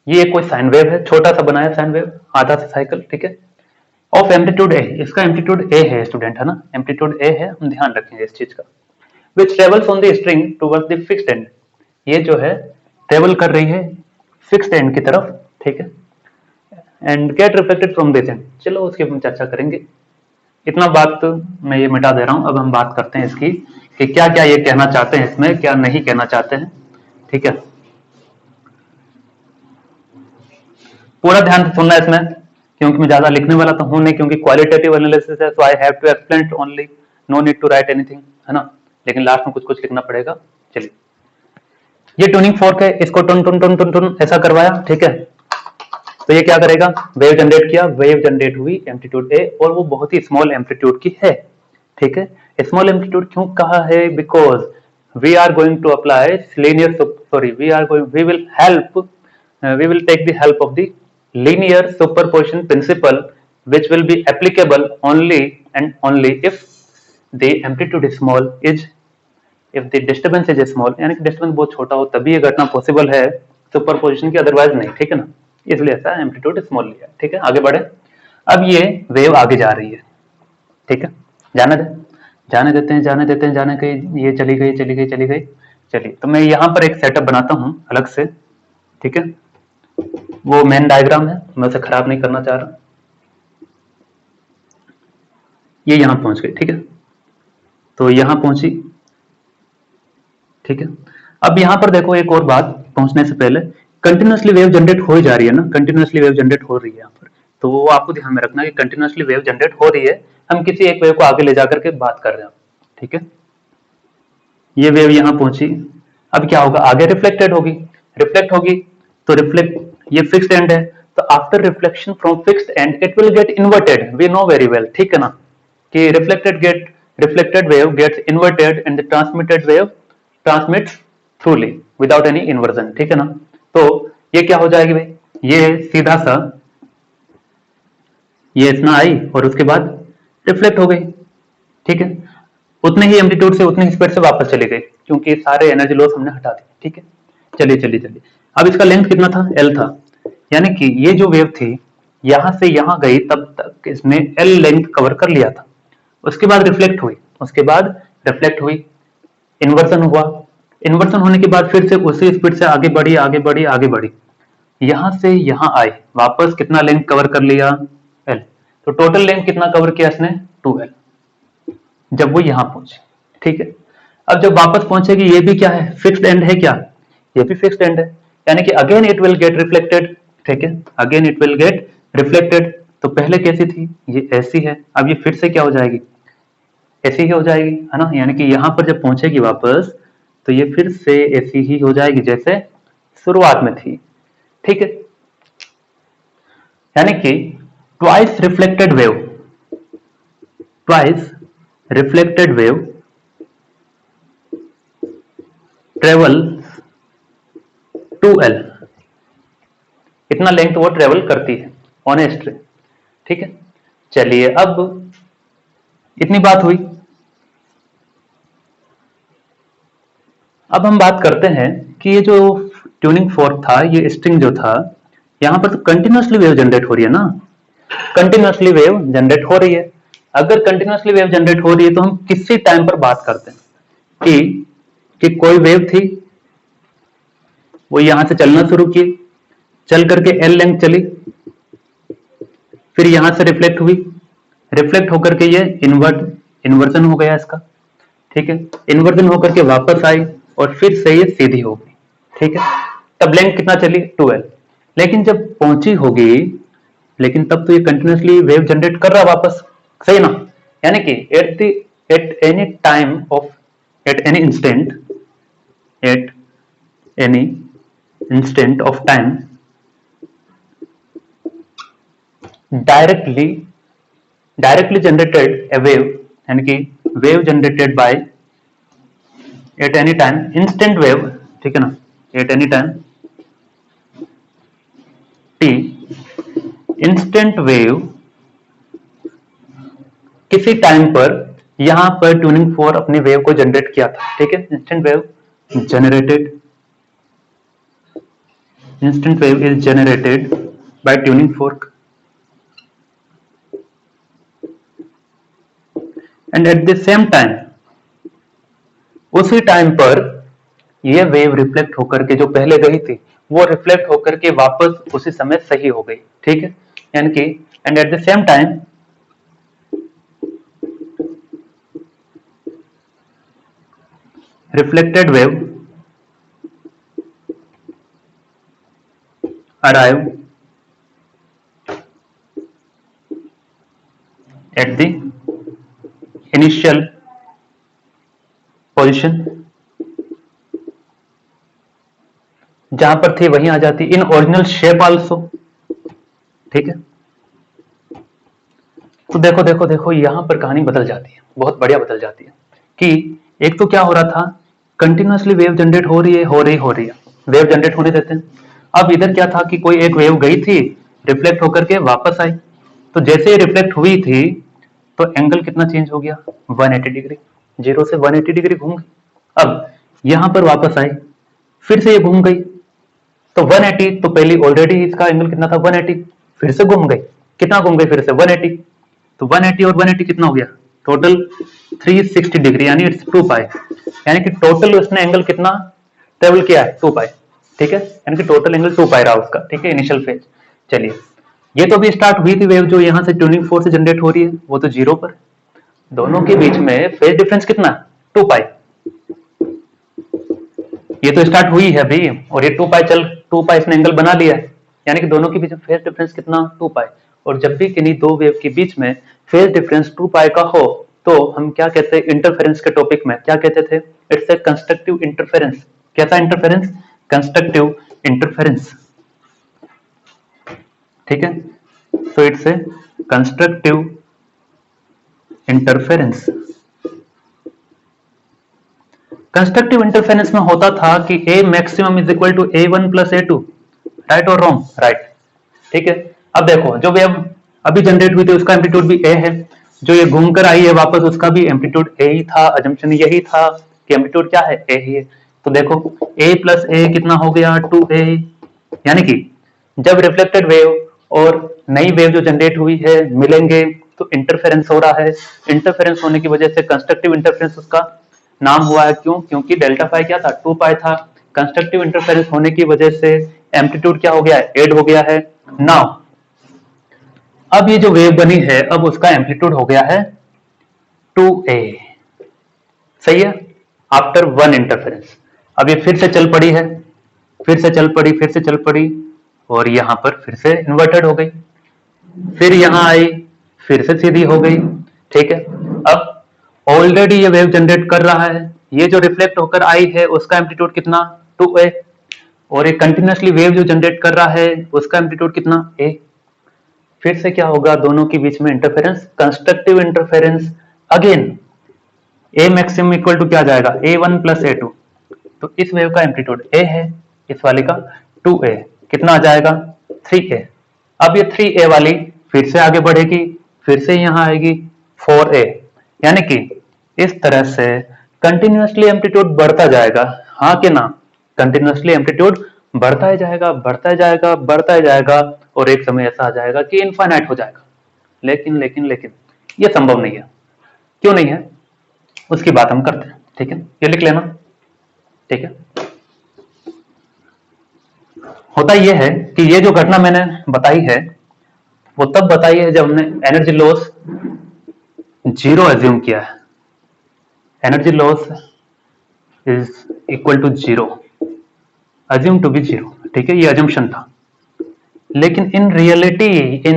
ये कोई साइन वेव है, छोटा सा बनाया साइन वेव, आधा सा साइकिल। ठीक है, ऑफ एम्पलीट्यूड ए, इसका एम्पलीट्यूड ए है स्टूडेंट, है ना, एम्पलीट्यूड ए है, हम ध्यान रखेंगे इस चीज का। Which travels on the string towards the fixed end, ये जो है ट्रेवल कर रही है फिक्स्ड एंड की तरफ। ठीक है, and gate reflected from this and, चलो उसकी हम चर्चा करेंगे। इतना बात तो मैं ये मिटा दे रहा हूं, अब हम बात करते हैं इसकी कि क्या क्या ये कहना चाहते हैं इसमें, क्या नहीं कहना चाहते हैं। ठीक है, पूरा ध्यान से सुनना इसमें, क्योंकि मैं ज्यादा लिखने वाला तो हूं नहीं, क्योंकि क्वालिटेटिव एनालिसिस है, so I have to explain it only, no need to write anything, है ना, लेकिन लास्ट में कुछ कुछ लिखना पड़ेगा। चलिए, ये ट्यूनिंग फोर्क है, इसको टुन टुन टुन टुन टुन ऐसा करवाया। ठीक है, तो ये क्या करेगा, वेव जनरेट किया, वेव जनरेट हुई एम्पलीट्यूड ए, और वो बहुत ही स्मॉल एम्पलीट्यूड की है। ठीक है, स्मॉल एम्पलीट्यूड क्यों कहा है, because we are going to apply linear, sorry, we will help, we will take the help of the linear superposition principle, which will be applicable only and only if the amplitude is small, is if the disturbance is small, यानी कि disturbance बहुत छोटा हो तभी ये घटना possible है superposition की, अदरवाइज नहीं। ठीक है ना, इसलिए ऐसा एम्पलीट्यूड स्मॉल लिया। ठीक है, आगे बढ़े, अब ये वेव आगे जा रही है। ठीक है, जाने दे, जाने देते हैं, जाने देते हैं, जाने गई, ये चली गई, चली गई, चली गई। चलिए, तो मैं यहाँ पर एक सेटअप बनाता हूँ अलग से। ठीक है, वो मेन डायग्राम है, मैं उसे खराब नहीं करना चाह रहा। ये यहां पहुंच गई। ठीक है, तो यहां पहुंची। ठीक है, अब यहां पर देखो एक और बात, पहुंचने से पहले कंटिन्यूसली वेव जनरेट हो ही जा रही है ना, कंटिन्यूसली वेव जनरेट हो रही है यहाँ पर, तो वो आपको ध्यान में रखना है कि कंटिन्यूसली वेव जनरेट हो रही है, हम किसी एक वेव को आगे ले जाकर के बात कर रहे हैं। ठीक है, ये वेव यहां पहुंची, अब क्या होगा, आगे रिफ्लेक्टेड होगी, रिफ्लेक्ट होगी, तो रिफ्लेक्ट, ये फिक्स्ड एंड है, तो after reflection from fixed end it will get inverted, we know very well. ठीक है ना, कि reflected wave gets inverted and the transmitted wave transmits throughly without any inversion. ठीक है ना, तो ये क्या हो जाएगी भाई, ये सीधा सा ये इतना आई और उसके बाद रिफ्लेक्ट हो गई। ठीक है, उतने ही एम्पलीट्यूड से उतनी स्पीड से वापस चली गई, क्योंकि सारे एनर्जी लॉस हमने हटा दी। ठीक है, चलिए चलिए चलिए, अब इसका लेंथ कितना था, एल था, यानी कि ये जो वेव थी यहां से यहां गई तब तक इसने एल लेंथ कवर कर लिया था, उसके बाद रिफ्लेक्ट हुई, उसके बाद रिफ्लेक्ट हुई, इन्वर्सन हुआ, इन्वर्सन होने के बाद फिर से उसी स्पीड से आगे बढ़ी, आगे बढ़ी, आगे बढ़ी, यहां से यहां आई, वापस कितना लेंथ कवर कर लिया, एल, तो टोटल लेंथ कितना कवर किया इसने, 2L, जब वो यहां पहुंचे। ठीक है, अब जब वापस पहुंचेगी, ये भी क्या है, फिक्स्ड एंड है क्या, ये भी फिक्स्ड एंड है, यानी कि again it will gate reflected. ठीक है, again it will gate reflected, तो पहले कैसी थी, ये ऐसी है, अब ये फिर से क्या हो जाएगी, ऐसी ही हो जाएगी, है ना, यानी कि यहां पर जब पहुंचेगी वापस तो ये फिर से ऐसी ही हो जाएगी जैसे शुरुआत में थी। ठीक है, यानी कि twice reflected wave, twice reflected wave travel 2L, इतना लेंथ वो ट्रेवल करती है ऑन ए स्ट्रिंग। ठीक है, चलिए अब इतनी बात हुई, अब हम बात करते हैं कि ये जो ट्यूनिंग फोर्क था, ये स्ट्रिंग जो था, यहां पर तो कंटिन्यूसली वेव जनरेट हो रही है ना, कंटिन्यूसली वेव जनरेट हो रही है। अगर कंटिन्यूसली वेव जनरेट हो रही है तो हम किसी टाइम पर बात करते हैं कि कोई वेव थी, वो यहां से चलना शुरू की, चल करके एल लेंथ चली, फिर यहां से रिफ्लेक्ट हुई, रिफ्लेक्ट होकर के ये इन्वर्जन हो गया इसका। ठीक है, इन्वर्जन होकर के वापस आई और फिर से ये सीधी हो गई। ठीक है, तब लेंथ कितना चली, 2L, लेकिन जब पहुंची होगी, लेकिन तब तो ये कंटिन्यूसली वेव जनरेट कर रहा वापस, सही ना, यानी कि at any time of, at any instant, at any instant of time, directly generated a wave, यानी कि wave generated by at any time instant wave, ठीक है ना, at any time t instant wave किसी टाइम पर यहां पर tuning fork अपनी वेव को जनरेट किया था, ठीक है। Instant wave is generated by tuning fork and at the same time, उसी टाइम पर ये वेव रिफ्लेक्ट होकर के जो पहले गई थी वो रिफ्लेक्ट होकर के वापस उसी समय सही हो गई, ठीक है। यानी कि and at the same time reflected wave arrive at the initial position, जहां पर थी वहीं आ जाती इन ओरिजिनल शेप आल्सो, ठीक है। तो देखो देखो देखो यहां पर कहानी बदल जाती है, बहुत बढ़िया बदल जाती है कि एक तो क्या हो रहा था, कंटिन्यूसली वेव जनरेट हो रही है, वेव जनरेट होने देते हैं। अब इधर क्या था कि कोई एक वेव गई थी, रिफ्लेक्ट होकर के वापस आई, तो जैसे ही रिफ्लेक्ट हुई थी तो एंगल कितना चेंज हो गया, 180 डिग्री, 0 से 180 डिग्री घूम गई। अब यहां पर वापस आई, फिर से ये घूम गई, तो 180, तो पहले ऑलरेडी इसका एंगल कितना था 180, फिर से घूम गई, कितना घूम गई फिर से 180, तो 180 और 180 कितना हो गया, टोटल 360 डिग्री, यानी इट्स 2 पाई, यानी कि टोटल उसने एंगल कितना ट्रेवल किया है 2 पाई, ठीक है। यानी कि टोटल एंगल 2 पाई रहा उसका, ठीक है, इनिशियल फेज। चलिए, ये तो भी स्टार्ट हुई थी वेव जो यहां से ट्यूनिंग फोर्स से जनरेट हो रही है, वो तो 0 पर, दोनों के बीच में फेज डिफरेंस कितना 2 पाई, ये तो स्टार्ट हुई है अभी, और ये 2 पाई 2 पाई इसने एंगल बना लिया है, यानी कि दोनों के बीच में फेज डिफरेंस कितना 2 पाई। और जब भी किन्हीं दो वेव के बीच में फेज डिफरेंस 2 पाई का हो तो हम क्या कहते हैं, इंटरफेरेंस के टॉपिक में क्या कहते थे, इट्स ए कंस्ट्रक्टिव इंटरफेरेंस। कैसा इंटरफेरेंस, कंस्ट्रक्टिव इंटरफेरेंस, ठीक है। So it's a constructive interference. Constructive interference में होता था कि A maximum is equal to A1 plus A2, right और रॉन्ग, राइट, ठीक है। अब देखो जो वेव अभी जनरेट हुई थी उसका एम्पलीट्यूड भी ए है, जो ये घूमकर आई है वापस उसका भी एम्पलीट्यूड ए ही था, अजम्पशन यही था कि एम्पलीट्यूड क्या है, ए ही है। तो देखो a प्लस ए कितना हो गया 2a, यानी कि जब रिफ्लेक्टेड वेव और नई वेव जो जनरेट हुई है मिलेंगे तो इंटरफेरेंस हो रहा है, इंटरफेरेंस होने की वजह से कंस्ट्रक्टिव इंटरफेरेंस उसका नाम हुआ है। क्यों, क्योंकि डेल्टा पाई क्या था 2 पाई था, कंस्ट्रक्टिव इंटरफेरेंस होने की वजह से एम्पलीट्यूड क्या हो गया है, ऐड हो गया है। नाउ अब ये जो वेव बनी है अब उसका एम्पलीट्यूड हो गया है 2a, सही है, आफ्टर वन इंटरफेरेंस। अब ये फिर से चल पड़ी है, फिर से चल पड़ी, फिर से चल पड़ी, और यहां पर फिर से इन्वर्टेड हो गई, फिर यहां आई, फिर से सीधी हो गई, ठीक है। अब ऑलरेडी ये वेव जनरेट कर रहा है, ये जो रिफ्लेक्ट होकर आई है उसका एम्पलीट्यूड कितना 2a, और ये कंटिन्यूसली वेव जो जनरेट कर रहा है उसका एम्पलीट्यूड कितना a। फिर से क्या होगा, दोनों के बीच में interference, constructive interference, again a maximum equal to क्या जाएगा A1 प्लस A2, तो इस वेव का एम्पलीट्यूड a है, इस वाली का 2a, कितना आ जाएगा 3a। अब ये 3a वाली फिर से आगे बढ़ेगी, फिर से यहां आएगी 4a, यानी कि इस तरह से कंटिन्यूसली एम्पलीट्यूड बढ़ता जाएगा, हाँ कि ना, कंटिन्यूसली एम्पलीट्यूड बढ़ता ही जाएगा, बढ़ता ही जाएगा, बढ़ता ही जाएगा, और एक समय ऐसा आ जाएगा कि इनफाइनाइट हो जाएगा। लेकिन लेकिन लेकिन ये संभव नहीं है, क्यों नहीं है उसकी बात हम करते हैं, ठीक है, ये लिख लेना, ठीक है। होता यह है कि ये जो घटना मैंने बताई है वो तब बताई है जब हमने एनर्जी लॉस 0 एज्यूम किया है, energy loss is equal to 0, assume to be 0, ठीक है, ये अजम्पशन था। लेकिन इन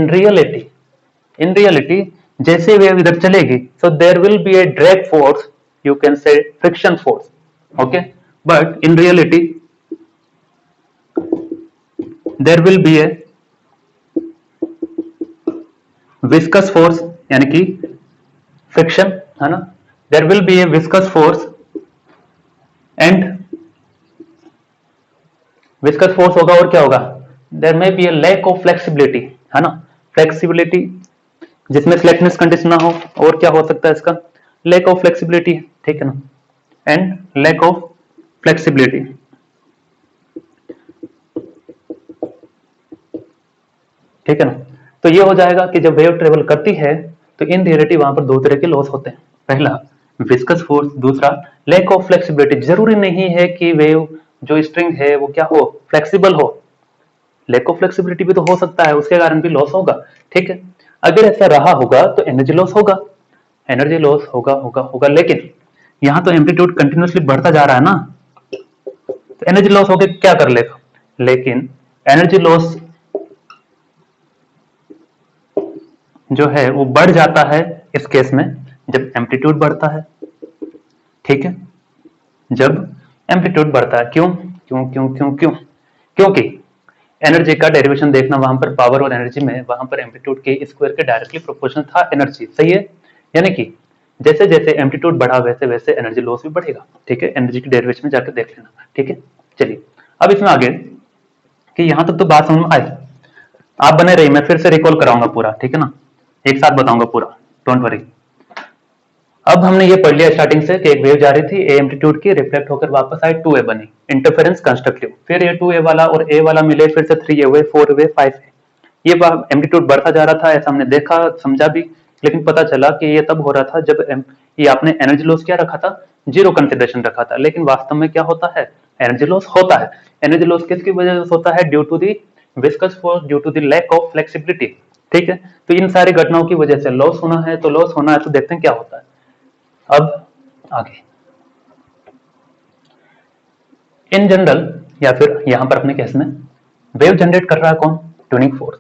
रियलिटी जैसे वेव इधर चलेगी so there will be a drag force, you can say friction force, okay, but in reality there will be a viscous force, यानी कि फ्रिक्शन है ना, there will be a viscous force and viscous force होगा, और क्या होगा, there may be a lack of flexibility, है ना, फ्लेक्सिबिलिटी, जिसमें स्लैकनेस कंडीशन ना हो, और क्या हो सकता है इसका, लैक ऑफ फ्लेक्सिबिलिटी, ठीक है ना, एंड लैक ऑफ फ्लेक्सिबिलिटी, ठीक है ना। तो ये हो जाएगा कि जब वेव ट्रेवल करती है तो इन रियलिटी वहां पर दो तरह के लॉस होते हैं, पहला विस्कस फोर्स, दूसरा लैक ऑफ फ्लेक्सिबिलिटी। जरूरी नहीं है कि वेव जो स्ट्रिंग है वो क्या हो, फ्लेक्सिबल हो, लैक ऑफ फ्लेक्सिबिलिटी भी तो हो सकता है, उसके कारण भी लॉस होगा, ठीक है। अगर ऐसा रहा होगा तो एनर्जी लॉस होगा, एनर्जी लॉस होगा होगा होगा, लेकिन यहाँ तो एम्पलीट्यूड कंटिन्यूसली बढ़ता जा रहा है ना, तो एनर्जी लॉस होकर क्या कर लेगा, लेकिन एनर्जी लॉस जो है वो बढ़ जाता है इस केस में जब एम्पलीट्यूड बढ़ता है, ठीक है, जब एम्पलीट्यूड बढ़ता है। क्यों क्यों क्यों क्यों क्यों, क्योंकि एनर्जी का डेरिवेशन देखना, वहां पर पावर और एनर्जी में वहां पर एम्पलीट्यूड के स्क्वायर के डायरेक्टली प्रोपोर्शनल था एनर्जी, सही है। यानी कि जैसे जैसे एम्पलीट्यूड बढ़ा वैसे वैसे एनर्जी लॉस भी बढ़ेगा, ठीक है। एनर्जी की डेरिवेशन में जाकर देख लेना, ठीक है। चलिए अब इसमें आगे कि यहां तक तो बात समझ में आई, आप बने रहिए, मैं फिर से रिकॉल कराऊंगा पूरा, ठीक है ना, एक साथ बताऊंगा पूरा, डोंट वरी। अब हमने ये पढ़ लिया स्टार्टिंग से कि एक वेव जा रही थी ए एम्पलीट्यूड की, रिफ्लेक्ट होकर वापस आई, 2a बनी, इंटरफेरेंस कंस्ट्रक्टिव, फिर ये 2a वाला और a वाला मिले, फिर से 3a हुए, 4a, 5a, ये एम्पलीट्यूड बढ़ता जा रहा था, ऐसा हमने देखा समझा भी, लेकिन पता चला कि ये तब हो रहा था जब ये आपने एनर्जी लॉस क्या रखा था, जीरो कंसिडरेशन रखा था, लेकिन वास्तव में क्या होता है, एनर्जी लॉस होता है। एनर्जी लॉस किसकी वजह से होता है, due to the viscous force, due to the lack of flexibility, ठीक है। तो इन सारी घटनाओं की वजह से लॉस होना है, तो लॉस होना है, तो देखते हैं क्या होता है। अब आगे इन जनरल, या फिर यहां पर अपने केस में वेव जनरेट कर रहा है कौन, ट्यूनिंग फोर्स,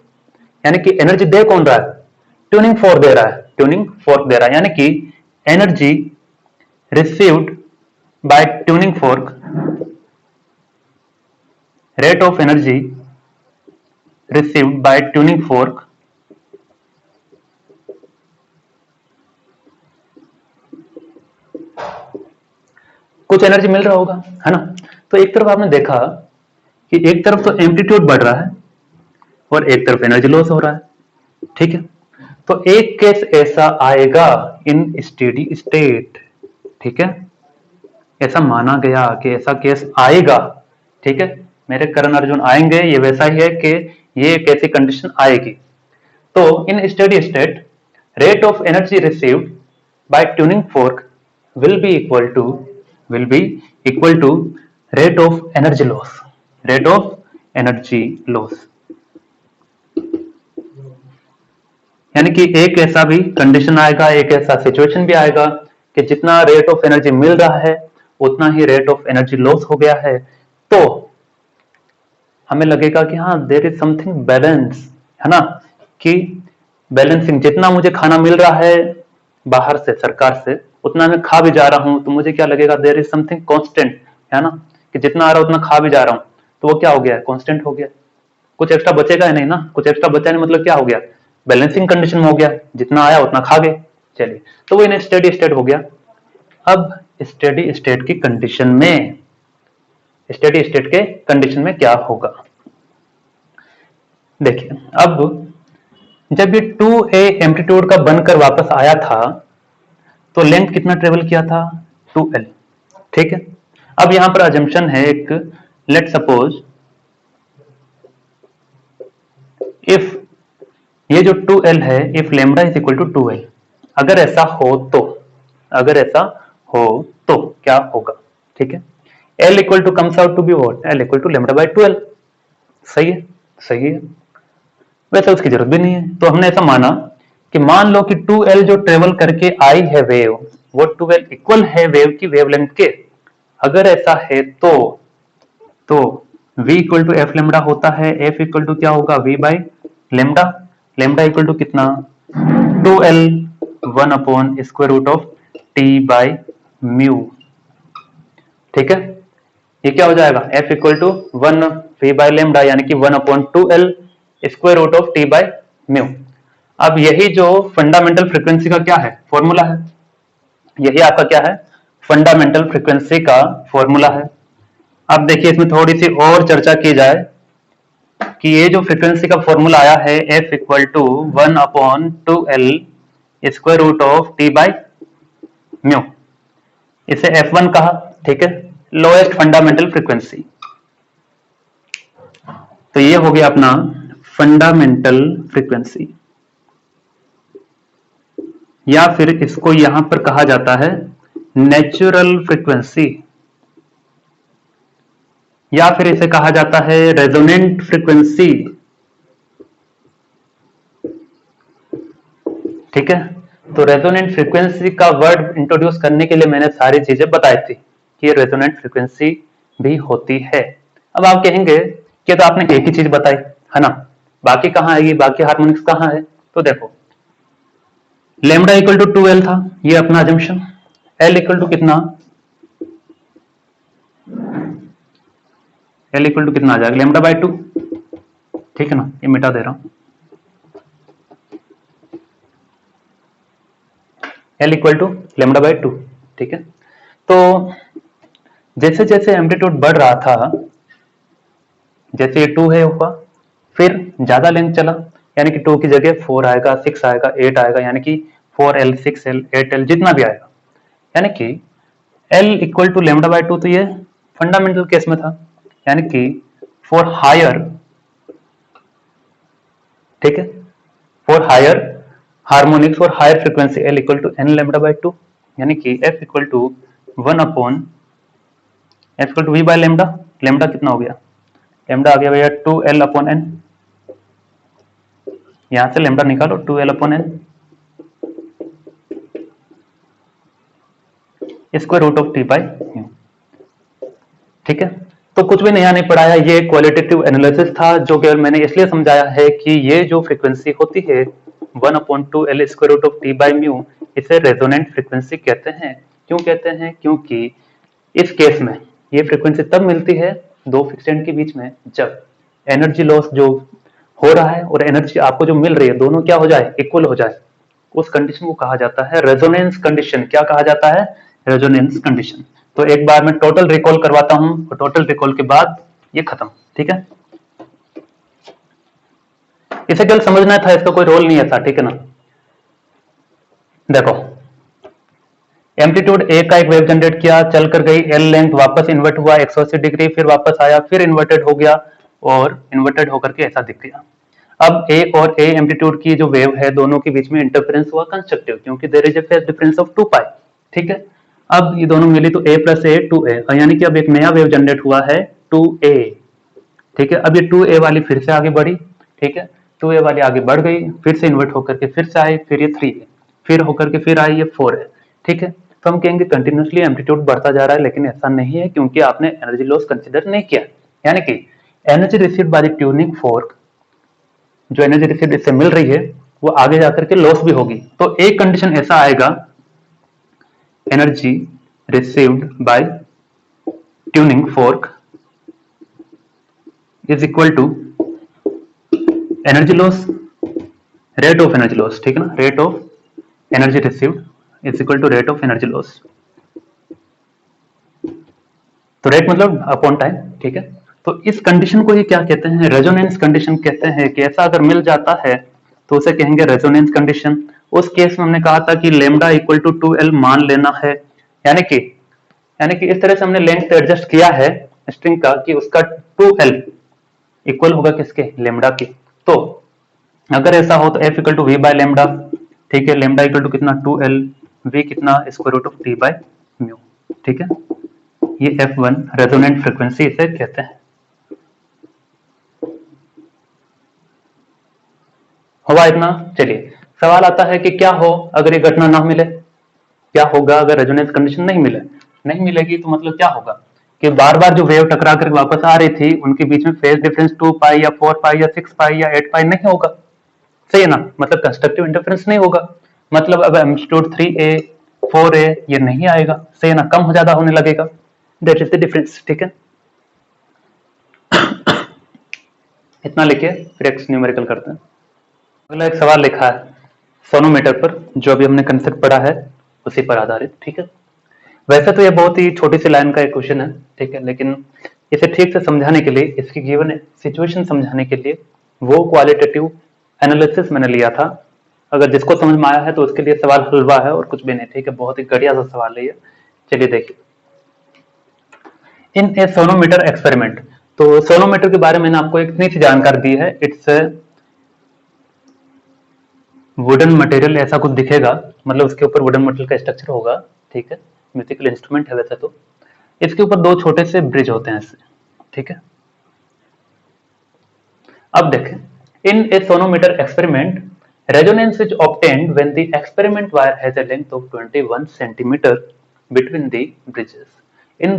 यानी कि एनर्जी दे कौन रहा है, ट्यूनिंग फोर्स दे रहा है, ट्यूनिंग फोर्स दे रहा है, यानी कि energy received by tuning fork, rate of energy received by tuning fork कुछ एनर्जी मिल रहा होगा, है ना। तो एक तरफ आपने देखा कि एक तरफ तो एम्पलीट्यूड बढ़ रहा है और एक तरफ एनर्जी लॉस हो रहा है, ठीक है। तो एक केस ऐसा आएगा इन स्टेडी स्टेट, ठीक है, ऐसा माना गया कि ऐसा केस आएगा, ठीक है, मेरे करण अर्जुन आएंगे, ये वैसा ही है कि ये एक ऐसी कंडीशन आएगी। तो in steady state rate of energy received by tuning fork will be equal to will be equal to rate of energy loss, rate of energy loss, यानी कि एक ऐसा भी कंडीशन आएगा, एक ऐसा सिचुएशन भी आएगा कि जितना रेट ऑफ एनर्जी मिल रहा है उतना ही रेट ऑफ एनर्जी लॉस हो गया है, तो हमें लगेगा कि हाँ देयर इज समथिंग बैलेंस, है ना, कि बैलेंसिंग, जितना मुझे खाना मिल रहा है बाहर से सरकार से उतना मैं खा भी जा रहा हूं, तो मुझे क्या लगेगा, देयर इज समथिंग कांस्टेंट, है ना, कि जितना आ रहा है उतना खा भी जा रहा हूं, तो वो क्या हो गया, कांस्टेंट हो गया, कुछ एक्स्ट्रा बचेगा ही नहीं ना, कुछ एक्स्ट्रा बचा नहीं, मतलब क्या हो गया, बैलेंसिंग कंडीशन में हो गया, जितना आया उतना खा गए। चलिए तो वो इन स्टेडी स्टेट हो गया। अब स्टेडी स्टेट की कंडीशन में, स्टेडी स्टेट के कंडीशन में क्या होगा, देखिए अब जब ये 2a एम्पलीट्यूड का बनकर वापस आया था तो लेंथ कितना ट्रेवल किया था, 2l, ठीक है। अब यहां पर अजम्पशन है एक, लेट सपोज इफ ये जो 2l है, if lambda is equal to 2l, अगर ऐसा हो तो, अगर ऐसा हो तो क्या होगा, ठीक है। l equal to comes out to be what, l equal to lambda by 2l, सही है, सही है, वैसे उसकी जरूरत भी नहीं है। तो हमने ऐसा माना कि मान लो कि 2l जो ट्रेवल करके आई है वेव, वो 2l इक्वल है वेव की वेवलेंथ के, अगर ऐसा है तो v equal to F lambda होता है, f इक्वल टू क्या होगा, v by lambda, lambda equal to कितना, 2l 1 upon square root of t by mu, ठीक है। ये क्या हो जाएगा, f equal to 1 v by lambda, यानी कि 1 upon 2l square root of t by mu. अब यही जो फंडामेंटल फ्रीक्वेंसी का क्या है, फॉर्मूला है, यही आपका क्या है, फंडामेंटल फ्रीक्वेंसी का फॉर्मूला है। अब देखिए इसमें थोड़ी सी और चर्चा की जाए कि ये जो फ्रीक्वेंसी का फॉर्मूला आया है f equal to 1/2L square root of t by mu, इसे f1 कहा, ठीक है, लोएस्ट फंडामेंटल फ्रीक्वेंसी। तो ये हो गया अपना फंडामेंटल फ्रीक्वेंसी, या फिर इसको यहां पर कहा जाता है नेचुरल फ्रीक्वेंसी, या फिर इसे कहा जाता है रेजोनेंट फ्रीक्वेंसी, ठीक है। तो रेजोनेंट फ्रीक्वेंसी का वर्ड इंट्रोड्यूस करने के लिए मैंने सारी चीजें बताई थी कि ये रेजोनेंट फ्रीक्वेंसी भी होती है। अब आप कहेंगे कि तो आपने एक ही चीज बताई है ना, बाकी कहाँ आएगी, बाकी हार्मोनिक्स कहाँ है? तो देखो लेमडा इक्वल टू 2L था, ये अपना अजम्पशन। L इक्वल टू कितना, L इक्वल टू कितना आ जाएगा, लेमडा बाई 2, ठीक है ना, ये मिटा दे रहा हूं। L equal to lambda by 2, ठीक है। तो जैसे जैसे एम्पलीट्यूड बढ़ रहा था, जैसे ये 2 है ऊपर, फिर ज्यादा लेंथ चला, यानी कि 2 की जगह 4 आएगा, 6 आएगा, 8 आएगा, यानी कि 4L, 6L, 8L जितना भी आएगा, यानी कि L equal to lambda by 2, तो ये फंडामेंटल केस में था, यानी कि फॉर हायर, ठीक है, फॉर हायर हार्मोनिक्स और higher frequency L equal to n lambda by 2, यानी कि F equal to 1/F equal to V by lambda. Lambda कितना हो गया, लेमडा आ गया भैया 2L अपॉन n, यहां से लेमडा निकालो 2L upon n square root of t by mu, ठीक है। तो कुछ भी नया नहीं पढ़ाया, ये क्वालिटेटिव एनालिसिस था जो केवल मैंने इसलिए समझाया है कि ये जो फ्रीक्वेंसी होती है 1/2L square root of t by mu, इसे रेजोनेंट फ्रीक्वेंसी कहते हैं। क्यों कहते हैं? क्योंकि इस केस में ये फ्रीक्वेंसी तब मिलती है दो फिक्सेंट के बीच में जब एनर्जी लॉस जो हो रहा है और एनर्जी आपको जो मिल रही है दोनों क्या हो जाए, इक्वल हो जाए। उस कंडीशन को कहा जाता है रेजोनेंस कंडीशन। क्या कहा जाता है? Resonance condition. तो एक बार मैं टोटल रिकॉल करवाता हूं और टोटल रिकॉल के बाद ये खत्म, ठीक है। इसे केवल समझना था, इसका कोई रोल नहीं है था, ठीक है ना। देखो एम्पलीट्यूड ए का एक वेव जनरेट किया, चल कर गई एल लेंथ, वापस इन्वर्ट हुआ 180 डिग्री, फिर वापस आया, फिर इन्वर्टेड हो गया और इन्वर्टेड होकर के ऐसा दिख गया। अब ए और ए एम्पलीट्यूड की जो वेव है दोनों के बीच में इंटरफेरेंस हुआ कंस्ट्रक्टिव, क्योंकि there is a phase difference of 2 pi, ठीक है। अब ये दोनों मिली तो a प्लस ए 2a, यानी कि अब एक नया वेव जनरेट हुआ है 2a, ठीक है। अब ये 2a वाली फिर से आगे बढ़ी, ठीक है, 2a वाली आगे बढ़ गई, फिर से इन्वर्ट होकर के फिर से आई, फिर ये 3 है, फिर होकर के फिर आई ये 4 है, ठीक है। तो हम कहेंगे कंटिन्यूसली एम्पलीट्यूड बढ़ता जा रहा है, लेकिन ऐसा नहीं है क्योंकि आपने एनर्जी लॉस कंसिडर नहीं किया, यानी कि energy received by the tuning fork, जो एनर्जी रिसीव्ड इससे मिल रही है वो आगे जाकर के लॉस भी होगी। तो एक कंडीशन ऐसा आएगा, energy received by tuning fork is equal to energy loss, rate of energy loss, ठीक है ना, rate of energy received is equal to rate of energy loss. तो रेट मतलब अपॉन टाइम, ठीक है। तो इस कंडीशन को ही क्या कहते हैं? रेजोनेंस कंडीशन कहते हैं कि ऐसा अगर मिल जाता है तो उसे कहेंगे रेजोनेंस कंडीशन। उस केस में हमने कहा था कि लेमडा इक्वल टू 2L मान लेना है, यानी कि इस तरह से हमने लेंथ एडजस्ट किया है स्ट्रिंग का कि उसका 2L इक्वल होगा किसके? लेमडा के। तो अगर ऐसा हो तो F equal to V by lambda, ठीक है, लेमडा इक्वल टू कितना 2L, V कितना square root of T by mu, ठीक है। ये F1 रेजोनेंट फ्रीक्वेंसी इसे कहते हैं। हुआ इतना? चलिए सवाल आता है कि क्या हो अगर ये घटना ना मिले, क्या होगा अगर रेजोनेंस कंडीशन नहीं मिले? नहीं मिलेगी तो मतलब क्या होगा कि बार बार जो वेव टकरा कर वापस आ रही थी उनके बीच में फेज डिफरेंस 2 पाई या 4 पाई या 6 पाई या 8 पाई नहीं होगा, सही है ना, मतलब कंस्ट्रक्टिव इंटरफेरेंस नहीं होगा, मतलब अब एम्पलीट्यूड 3a 4a ये नहीं आएगा, सही है ना, कम हो ज्यादा होने लगेगा, दैट इज द डिफरेंस, ठीक है। इतना लिखिए फिर एक्स न्यूमेरिकल करते हैं। अगला एक सवाल लिखा है सोनोमीटर पर, जो अभी हमने कंसेप्ट पढ़ा है उसी पर आधारित, ठीक है। वैसे तो ये बहुत ही छोटी सी लाइन का एक क्वेश्चन है, ठीक है, लेकिन इसे ठीक से समझाने के लिए, इसकी गिवन सिचुएशन समझाने के लिए वो क्वालिटेटिव एनालिसिस मैंने लिया था। अगर जिसको समझ में आया है तो उसके लिए सवाल हलवा है और कुछ भी नहीं, ठीक है, बहुत ही बढ़िया सा सवाल है ये। चलिए देखिए, इन ए सोनोमीटर एक्सपेरिमेंट, तो सोनोमीटर के बारे में मैंने आपको इतनी सी जानकारी दी है। इट्स वुडन मटेरियल, ऐसा कुछ दिखेगा, मतलब उसके ऊपर वुडन मटेरियल का स्ट्रक्चर होगा, ठीक है, म्यूजिकल इंस्ट्रूमेंट है वैसे तो। इसके ऊपर दो छोटे से ब्रिज होते हैं ऐसे, ठीक है। अब देखें, in a sonometer experiment resonance is obtained when the experiment wire has a length of 21 centimetre between the bridges. इन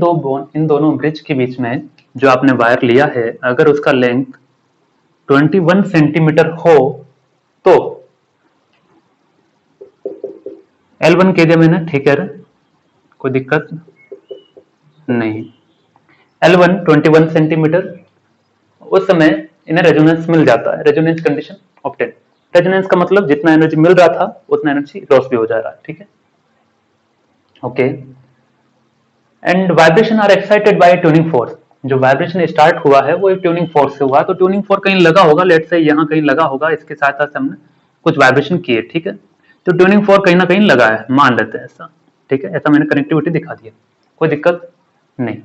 दोनों ब्रिज के बीच में जो आपने वायर लिया है, अगर उसका लेंथ 21 सेंटीमीटर हो तो L1 कह दिया मैंने, ठीक है, कोई दिक्कत नहीं। L1 21 सेंटीमीटर, उस समय इन्हें रेजोनेंस मिल जाता है, रेजोनेंस कंडीशन ऑब्टेन। रेजोनेंस का मतलब जितना एनर्जी मिल रहा था उतना एनर्जी लॉस भी हो जा रहा है, ठीक है, okay. And vibration are excited by tuning force, जो वाइब्रेशन स्टार्ट हुआ है वो एक ट्यूनिंग फोर्स से हुआ, तो ट्यूनिंग फोर्स कहीं लगा होगा, लेट से यहाँ कहीं लगा होगा, इसके साथ साथ हमने कुछ वाइब्रेशन किए, ठीक है, तो ट्यूनिंग फोर्स कहीं ना कहीं लगा है, मान लेते हैं ऐसा, ठीक है। ऐसा मैंने कनेक्टिविटी दिखा दिया, कोई दिक्कत नहीं,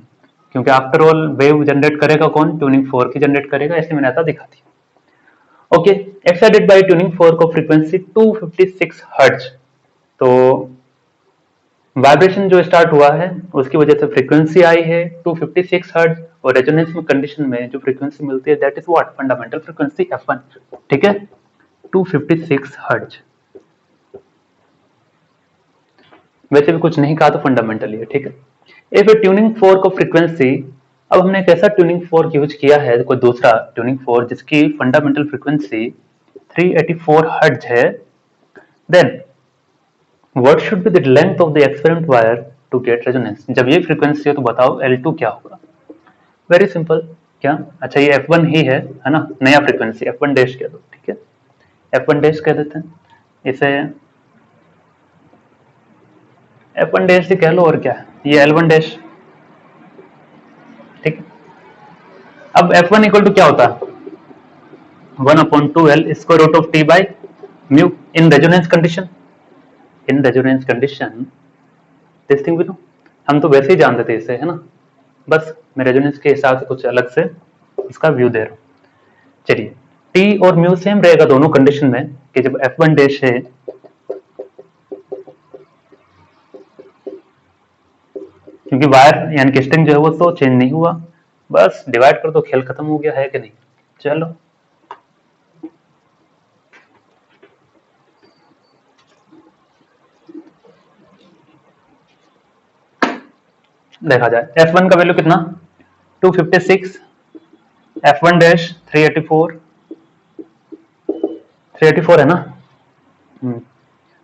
क्योंकि आफ्टर ऑल वेव जनरेट करेगा कौन, ट्यूनिंग फोर्स की जनरेट करेगा, इसलिए मैंने ऐसा दिखा दिया, okay. Excited by tuning force को फ्रीक्वेंसी 256 हर्ट्ज, तो वाइब्रेशन जो स्टार्ट हुआ है उसकी वजह से फ्रीक्वेंसी आई है 256 हर्ट्ज, और रेजोनेंस में कंडीशन में जो फ्रीक्वेंसी मिलती है that is what, fundamental frequency f1, ठीक है, 256 हर्ट्ज। वैसे भी कुछ नहीं कहा तो फंडामेंटल है, ठीक है। इफ ट्यूनिंग फोर्क को फ्रीक्वेंसी, अब हमने एक ऐसा ट्यूनिंग फोर्क यूज किया है, कोई दूसरा ट्यूनिंग फोर्क जिसकी फंडामेंटल फ्रीक्वेंसी 384 हर्ट्ज है, then what should be the length of the experiment wire to get resonance. जब ये फ्रीक्वेंसी है तो बताओ L2 क्या होगा। वेरी सिंपल, क्या, अच्छा ये F1 ही है ना, नया फ्रीक्वेंसी F1 डैश कह दो, ठीक है, F1 डैश कह देते हैं इसे, F1 डैश ही कह लो, और क्या है, ये L1 डैश, ठीक है। अब F1 इक्वल टू क्या होता है, 1/2L square root of T by mu in resonance condition, in resonance condition this thing भी नो, हम तो वैसे ही जानते थे इसे, है ना, बस मैं रेजोनेंस के हिसाब से कुछ अलग से इसका व्यू दे रहा हूँ। चलिए, T और म्यू सेम रहेगा दोनों कंडीशन में, कि जब F1 डैश है, क्योंकि वायर यानी कि स्ट्रिंग जो है वो तो चेंज नहीं हुआ, बस डिवाइड कर दो, खेल खत्म हो गया, है कि नहीं। चलो देखा जाए, F1 का वैल्यू कितना, 256, F1 डैश 384 है ना,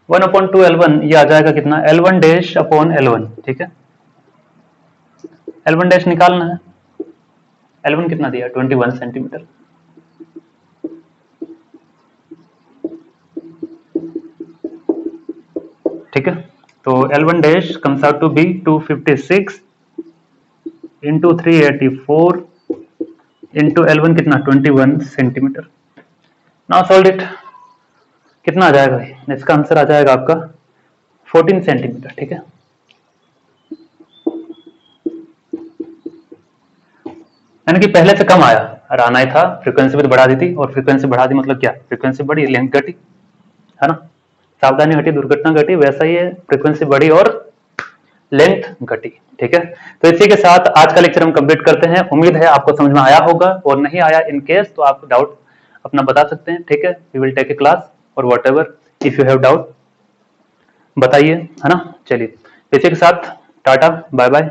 1/2L1, ये आ जाएगा कितना, L1 डैश अपॉन L1, ठीक है, L1 डैश निकालना है, L1 कितना दिया, 21 सेंटीमीटर, ठीक है, तो L1 dash comes out to be 256 into 384 into L1 कितना, 21 सेंटीमीटर। नाउ सॉल्व इट, कितना आ जाएगा भाई, इसका आंसर आ जाएगा आपका 14 सेंटीमीटर, ठीक है। यानी कि पहले से कम आया, और आना ही था, फ्रीक्वेंसी भी तो बढ़ा दी थी, और फ्रीक्वेंसी बढ़ा दी मतलब क्या, फ्रीक्वेंसी बढ़ी, लेंथ घटी, है ना, सावधानी हटी दुर्घटना घटी, वैसा ही है, फ्रीक्वेंसी बढ़ी और लेंथ घटी, ठीक है। तो इसी के साथ आज का लेक्चर हम कंप्लीट करते हैं, उम्मीद है आपको समझ में आया होगा, और नहीं आया इन केस तो आप डाउट अपना बता सकते हैं, ठीक है, we will take a class और whatever if you have doubt बताइए, है ना। चलिए इसी के साथ टाटा बाय बाय।